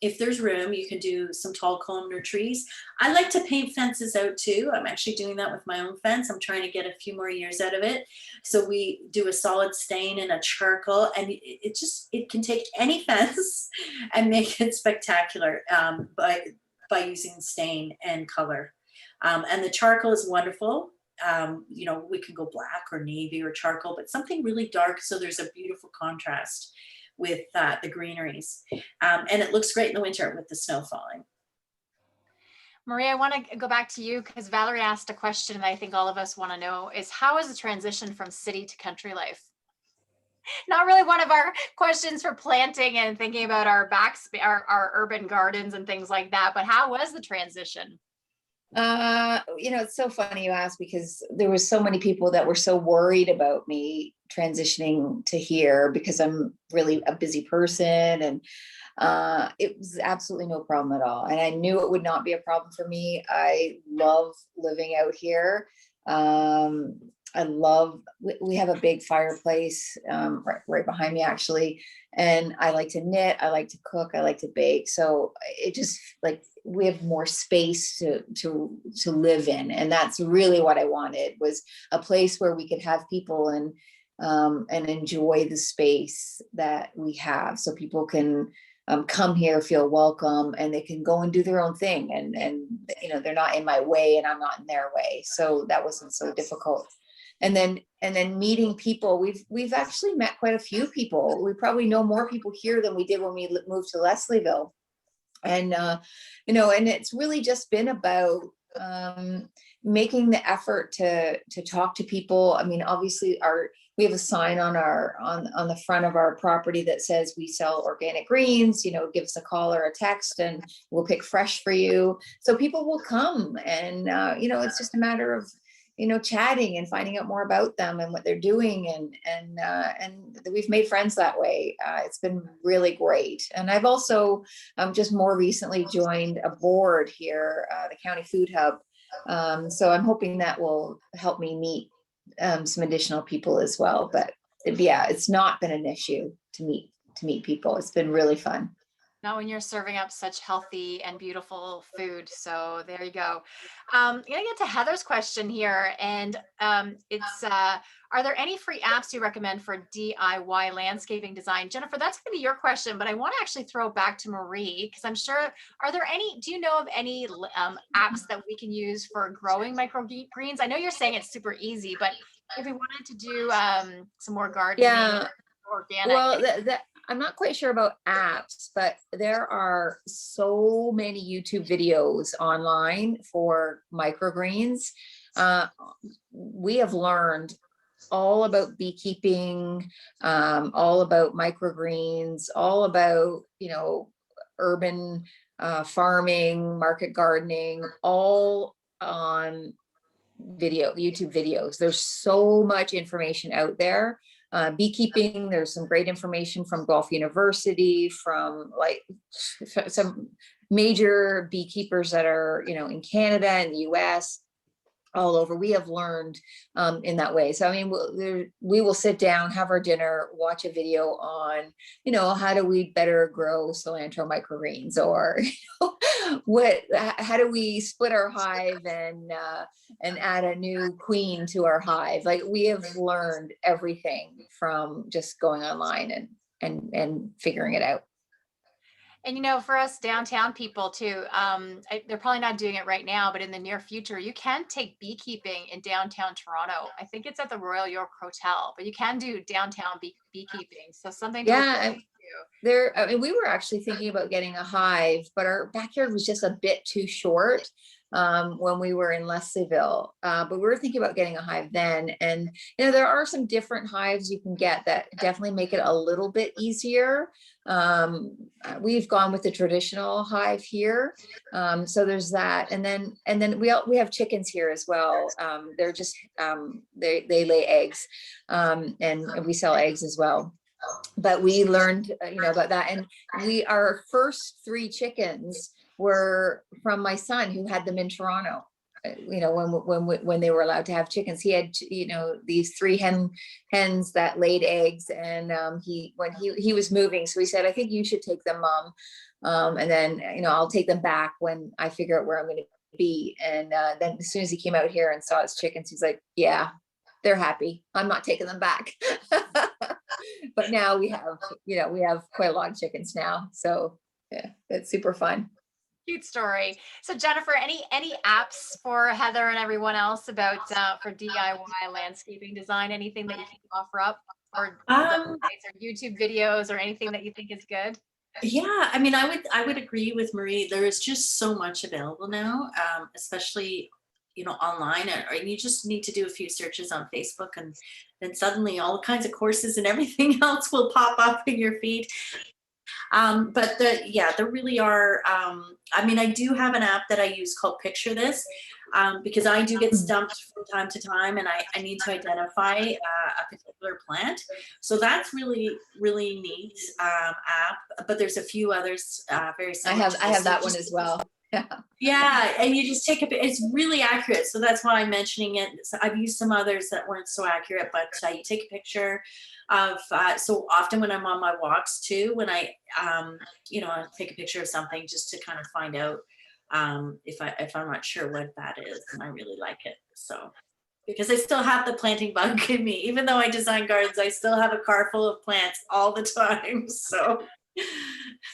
if there's room, you can do some tall columnar trees. I like to paint fences out too. I'm actually doing that with my own fence. I'm trying to get a few more years out of it. So we do a solid stain and a charcoal, and it just, it can take any fence and make it spectacular by using stain and color. And the charcoal is wonderful. You know, we can go black or navy or charcoal, but something really dark, so there's a beautiful contrast with the greeneries. And it looks great in the winter with the snow falling. Maria, I want to go back to you because Valerie asked a question that I think all of us want to know is, how is the transition from city to country life? Not really one of our questions for planting and thinking about our our urban gardens and things like that, but how was the transition? You know, it's so funny you ask, because there was so many people that were so worried about me transitioning to here because I'm really a busy person, and it was absolutely no problem at all. And I knew it would not be a problem for me. I love living out here. I love, we have a big fireplace right behind me actually. And I like to knit, I like to cook, I like to bake. So it just, like, we have more space to live in. And that's really what I wanted, was a place where we could have people and enjoy the space that we have, so people can come here, feel welcome, and they can go and do their own thing. And you know, they're not in my way and I'm not in their way. So that wasn't so difficult. And then meeting people, we've actually met quite a few people. We probably know more people here than we did when we moved to Leslieville. And you know, and it's really just been about making the effort to talk to people. I mean, obviously we have a sign on on the front of our property that says we sell organic greens, you know, give us a call or a text and we'll pick fresh for you. So people will come, and you know, it's just a matter of, you know, chatting and finding out more about them and what they're doing. And we've made friends that way. It's been really great. And I've also just more recently joined a board here, the County Food Hub. So I'm hoping that will help me meet some additional people as well. But yeah, it's not been an issue to meet people. It's been really fun. Not when you're serving up such healthy and beautiful food. So there you go. I'm gonna get to Heather's question here, and it's are there any free apps you recommend for DIY landscaping design? Jennifer, that's gonna be your question, but I want to actually throw it back to Marie, because I'm sure, do you know of any apps that we can use for growing microgreens? I know you're saying it's super easy, but if we wanted to do some more gardening, Yeah. organic. Well, I'm not quite sure about apps, but there are so many YouTube videos online for microgreens. We have learned all about beekeeping, all about microgreens, all about, you know, urban farming, market gardening, all on YouTube videos. There's so much information out there. Beekeeping, there's some great information from Gulf University, from like some major beekeepers that are, you know, in Canada and the US, all over. We have learned in that way. So I mean, we will sit down, have our dinner, watch a video on, you know, how do we better grow cilantro microgreens, or you know, how do we split our hive and add a new queen to our hive. Like, we have learned everything from just going online and figuring it out. And, you know, for us downtown people too, they're probably not doing it right now, but in the near future, you can take beekeeping in downtown Toronto. I think it's at the Royal York Hotel, but you can do downtown beekeeping. So something to look forward to. I mean, we were actually thinking about getting a hive, but our backyard was just a bit too short when we were in Leslieville. But we were thinking about getting a hive then. And, you know, there are some different hives you can get that definitely make it a little bit easier. We've gone with the traditional hive here. So there's that. And then we have chickens here as well. They're just, they lay eggs, and we sell eggs as well. But we learned, you know, about that. And our first 3 chickens were from my son who had them in Toronto. You know, when they were allowed to have chickens, he had, you know, these 3 hens that laid eggs, and when he was moving, so he said, I think you should take them, Mom, and then, you know, I'll take them back when I figure out where I'm going to be. And then as soon as he came out here and saw his chickens, he's like, yeah, they're happy. I'm not taking them back. But now we have, you know, we have quite a lot of chickens now, so yeah, it's super fun. Cute story. So Jennifer, any apps for Heather and everyone else about for DIY landscaping design? Anything that you can offer up, or YouTube videos, or anything that you think is good? Yeah, I mean, I would agree with Marie. There is just so much available now, especially, you know, online, and you just need to do a few searches on Facebook, and then suddenly all kinds of courses and everything else will pop up in your feed. But there really are, I mean, I do have an app that I use called Picture This, because I do get stumped from time to time, and I need to identify a particular plant. So that's really, really neat app, but there's a few others very similar. I have that one as well. Yeah, and you just take it's really accurate. So that's why I'm mentioning it. So I've used some others that weren't so accurate, but you take a picture of, so often when I'm on my walks too, when I, you know, I take a picture of something just to kind of find out if I'm not sure what that is, and I really like it. So, because I still have the planting bug in me, even though I design gardens, I still have a car full of plants all the time. So.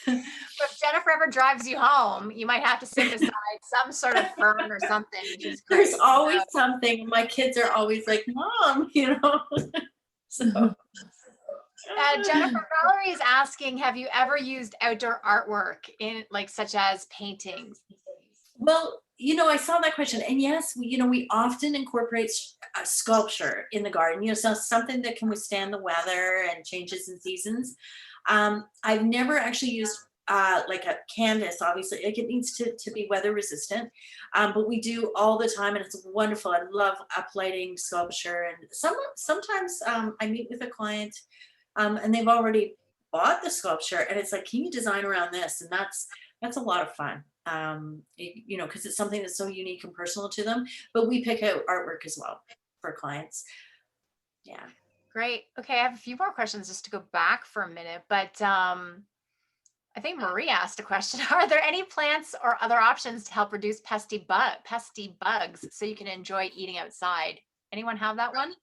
If Jennifer ever drives you home, you might have to sit beside some sort of fern or something. There's always something. My kids are always like, Mom, you know. So. Jennifer, Valerie is asking, have you ever used outdoor artwork in, like, such as paintings? Well, you know, I saw that question, and yes, we often incorporate sculpture in the garden. You know, so something that can withstand the weather and changes in seasons. I've never actually used like a canvas, obviously, like it needs to be weather resistant, but we do all the time, and it's wonderful. I love uplighting sculpture, and sometimes I meet with a client, and they've already bought the sculpture, and it's like, can you design around this? And that's a lot of fun, you know, because it's something that's so unique and personal to them. But we pick out artwork as well for clients. Yeah. Great. Okay, I have a few more questions just to go back for a minute, but I think Marie asked a question. Are there any plants or other options to help reduce pesky bugs so you can enjoy eating outside? Anyone have that one?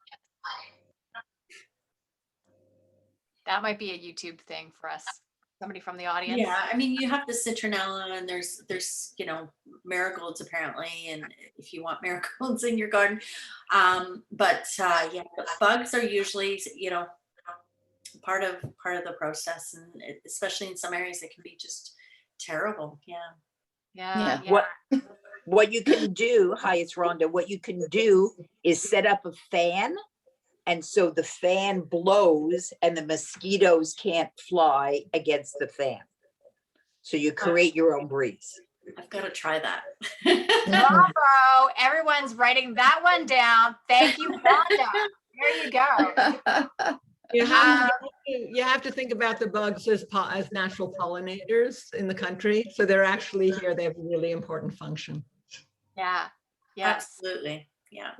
That might be a YouTube thing for us. Somebody from the audience. Yeah, I mean, you have the citronella, and there's you know, marigolds apparently, and if you want marigolds in your garden, but yeah, bugs are usually, you know, part of the process, and especially in some areas it can be just terrible. Yeah. What you can do, hi, it's Rhonda. What you can do is set up a fan, and so the fan blows and the mosquitoes can't fly against the fan. So you create your own breeze. I've got to try that. Bravo. Everyone's writing that one down. Thank you, Rhonda. There you go. You have to think about the bugs as natural pollinators in the country. So they're actually here. They have a really important function. Yeah. Absolutely. Yeah.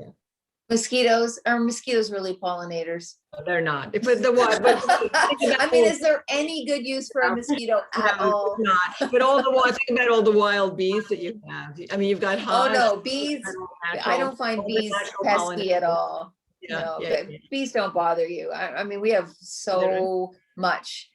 Mosquitoes, are mosquitoes really pollinators? No, they're not. But the what? I mean, is there any good use for a mosquito at all? Not. But all the think about all the wild bees that you have. I mean, you've got hives. Oh no, bees. I don't find bees pesky at all. Bees don't bother you. I mean, we have so much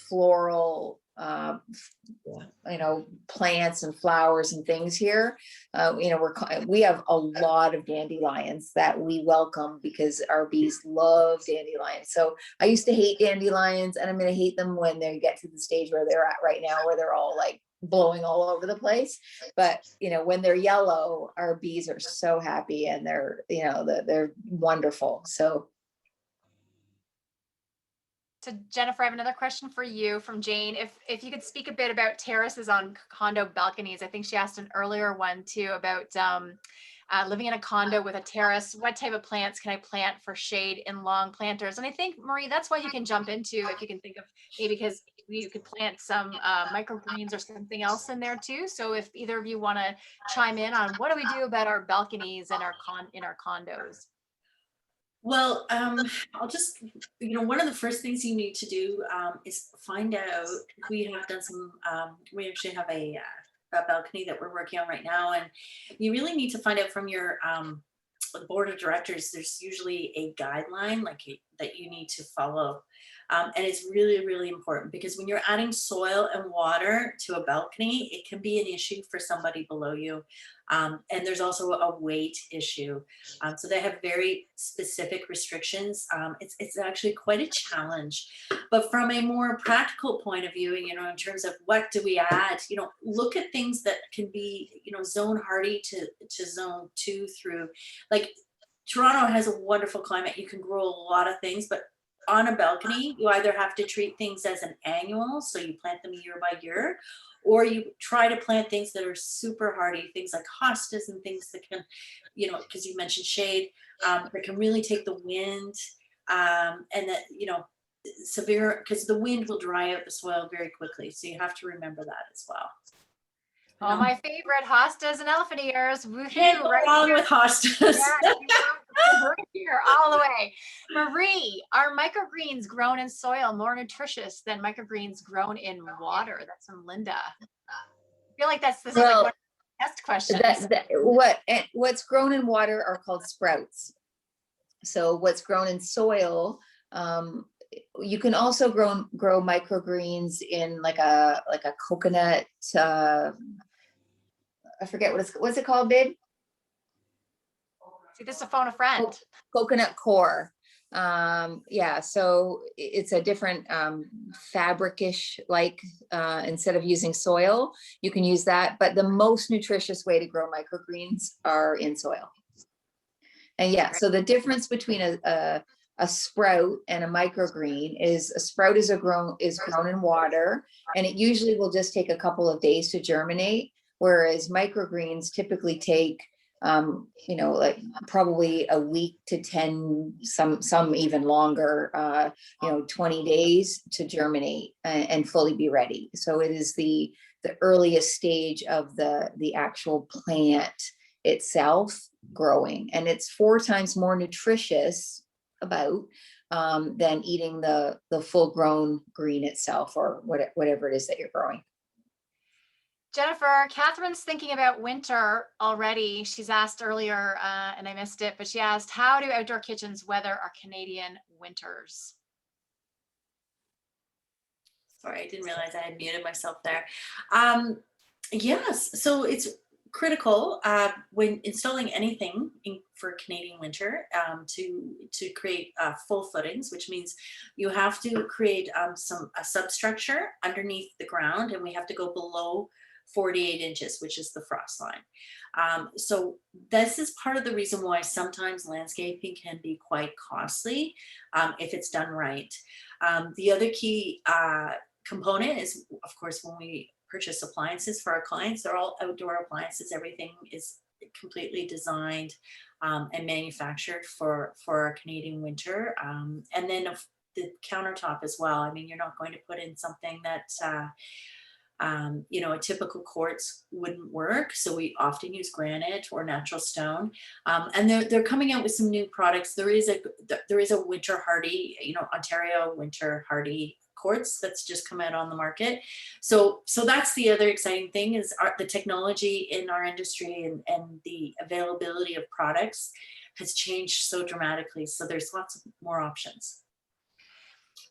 floral, you know, plants and flowers and things here. You know, we have a lot of dandelions that we welcome because our bees love dandelions. So I used to hate dandelions, and I'm going to hate them when they get to the stage where they're at right now, where they're all like blowing all over the place. But you know, when they're yellow, our bees are so happy, and they're, you know, they're wonderful. So Jennifer, I have another question for you from Jane. If you could speak a bit about terraces on condo balconies. I think she asked an earlier one too about living in a condo with a terrace. What type of plants can I plant for shade in long planters? And I think, Marie, that's what you can jump into if you can think of, maybe because you could plant some microgreens or something else in there too. So if either of you want to chime in on what do we do about our balconies and our condos? Well, I'll just, one of the first things you need to do is find out. We have done some, we actually have a balcony that we're working on right now. And you really need to find out from your board of directors, there's usually a guideline that you need to follow. And it's really, really important because when you're adding soil and water to a balcony, it can be an issue for somebody below you. And there's also a weight issue. So they have very specific restrictions. It's actually quite a challenge. But from a more practical point of view, in terms of what do we add, look at things that can be, zone hardy to zone 2 through, like Toronto has a wonderful climate. You can grow a lot of things, but on a balcony, you either have to treat things as an annual, so you plant them year by year, or you try to plant things that are super hardy, things like hostas and things that can, because you mentioned shade, that can really take the wind, and that, severe, because the wind will dry out the soil very quickly. So you have to remember that as well. Oh, my favorite, hostas and elephant ears. Can't go wrong with hostas. Yeah, right here, all the way. Marie, are microgreens grown in soil more nutritious than microgreens grown in water? That's from Linda. I feel like this is like one of the test questions. What's grown in water are called sprouts. So what's grown in soil, you can also grow microgreens in like a coconut. I forget what's it called, babe? See, this is a phone a friend. Coconut core. Yeah, so it's a different fabricish, like instead of using soil, you can use that. But the most nutritious way to grow microgreens are in soil. And yeah, so the difference between a sprout and a microgreen is a sprout is grown in water, and it usually will just take a couple of days to germinate, whereas microgreens typically take like probably a week to 10, some even longer, 20 days to germinate and fully be ready. So it is the earliest stage of the actual plant itself growing, and it's 4 times more nutritious than eating the full grown green itself, or whatever it is that you're growing. Jennifer, Catherine's thinking about winter already. She's asked earlier, and I missed it, but she asked, how do outdoor kitchens weather our Canadian winters? Sorry, I didn't realize I had muted myself there. Yes, so it's critical when installing anything for Canadian winter to create full footings, which means you have to create a substructure underneath the ground, and we have to go below 48 inches, which is the frost line. So this is part of the reason why sometimes landscaping can be quite costly if it's done right. The other key component is, of course, when we purchase appliances for our clients, they're all outdoor appliances. Everything is completely designed and manufactured for our Canadian winter. And then the countertop as well. I mean, you're not going to put in something that a typical quartz wouldn't work. So we often use granite or natural stone. And they're coming out with some new products. There is a winter hardy, Ontario winter hardy quartz that's just come out on the market. So that's the other exciting thing is the technology in our industry and the availability of products has changed so dramatically. So there's lots of more options.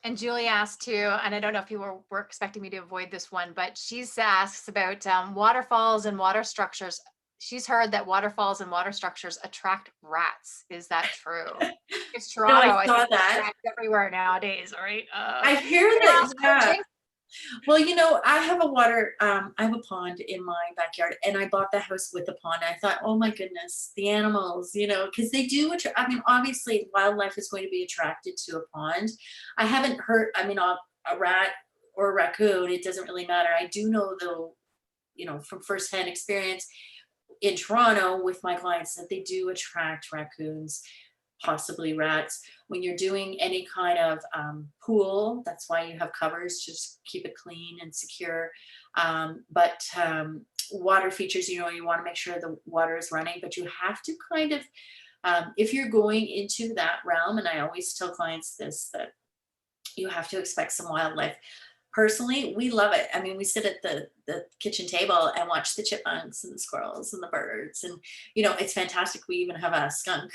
And Julie asked too, and I don't know if you were expecting me to avoid this one, but she asks about waterfalls and water structures. She's heard that waterfalls and water structures attract rats. Is that true? It's Toronto. No, I saw that. Rats everywhere nowadays, right? I hear that. Yeah. Well, I have I have a pond in my backyard, and I bought the house with a pond. I thought, oh my goodness, the animals, because they do. I mean, obviously, wildlife is going to be attracted to a pond. I haven't heard. I mean, a rat or a raccoon, it doesn't really matter. I do know, though, from firsthand experience in Toronto with my clients, that they do attract raccoons possibly rats. When you're doing any kind of pool, that's why you have covers, just keep it clean and secure. But water features, you know, you want to make sure the water is running, but you have to kind of, if you're going into that realm, and I always tell clients this, that you have to expect some wildlife. Personally, we love it. I mean, we sit at the kitchen table and watch the chipmunks and the squirrels and the birds, and you know, it's fantastic. We even have a skunk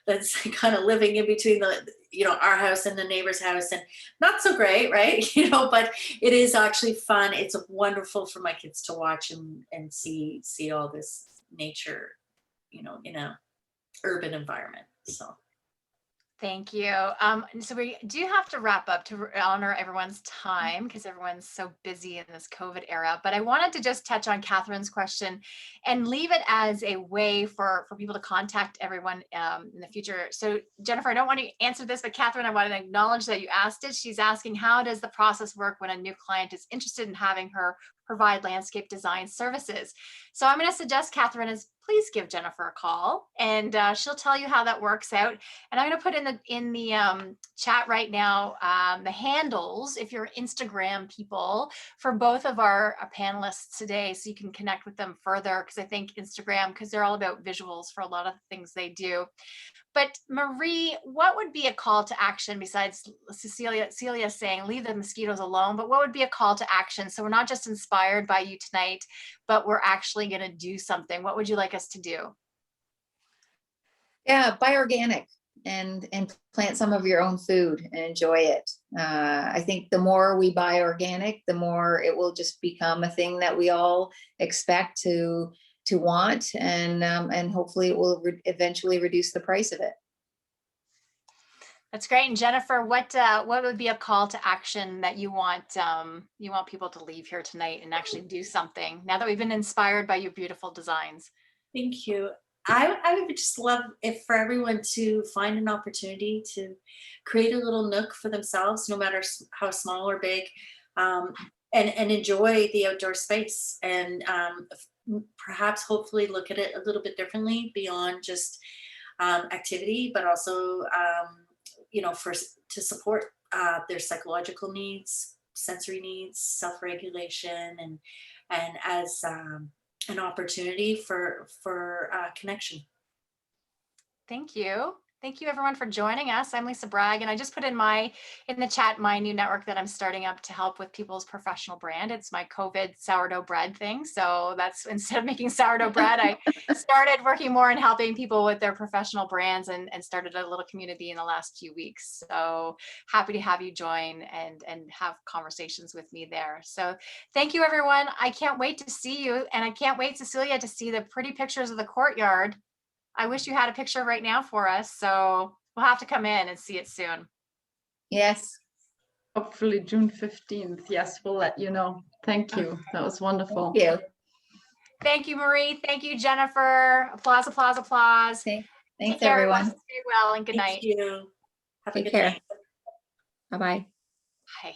that's kind of living in between the, you know, our house and the neighbor's house, and not so great, right? You know, but it is actually fun. It's wonderful for my kids to watch and see all this nature, you know, in a urban environment. So. Thank you. So we do have to wrap up to honor everyone's time because everyone's so busy in this COVID era. But I wanted to just touch on Catherine's question and leave it as a way for people to contact everyone in the future. So Jennifer, I don't want to answer this, but Catherine, I want to acknowledge that you asked it. She's asking, how does the process work when a new client is interested in having her provide landscape design services? So I'm going to suggest, Catherine, is please give Jennifer a call, and she'll tell you how that works out. And I'm going to put in the chat right now the handles, if you're Instagram people, for both of our panelists today, so you can connect with them further, because I think Instagram, because they're all about visuals for a lot of the things they do. But Marie, what would be a call to action besides Celia saying leave the mosquitoes alone, but what would be a call to action? So we're not just inspired by you tonight, but we're actually going to do something. What would you like us to do? Yeah, buy organic and plant some of your own food and enjoy it. I think the more we buy organic, the more it will just become a thing that we all expect to want, and hopefully it will eventually reduce the price of it. That's great. And Jennifer, what would be a call to action that you want people to leave here tonight and actually do something now that we've been inspired by your beautiful designs? Thank you. I would just love if for everyone to find an opportunity to create a little nook for themselves, no matter how small or big, and enjoy the outdoor space, and perhaps hopefully look at it a little bit differently beyond just activity, but also you know, to support their psychological needs, sensory needs, self-regulation, and as an opportunity for connection. Thank you. Thank you everyone for joining us. I'm Lisa Bragg, and I just put in the chat my new network that I'm starting up to help with people's professional brand. It's my COVID sourdough bread thing. So that's, instead of making sourdough bread, I started working more on helping people with their professional brands, and started a little community in the last few weeks. So happy to have you join and have conversations with me there. So thank you everyone. I can't wait to see you, and I can't wait, Cecilia, to see the pretty pictures of the courtyard. I wish you had a picture right now for us, so we'll have to come in and see it soon. Yes. Hopefully June 15th. Yes, we'll let you know. Thank you. That was wonderful. Thank you. Thank you, Marie. Thank you, Jennifer. Applause, applause, applause. Thanks, Take care, everyone. Stay well, and good night. Thank you. Have a Take good care. night. Bye-bye. Bye.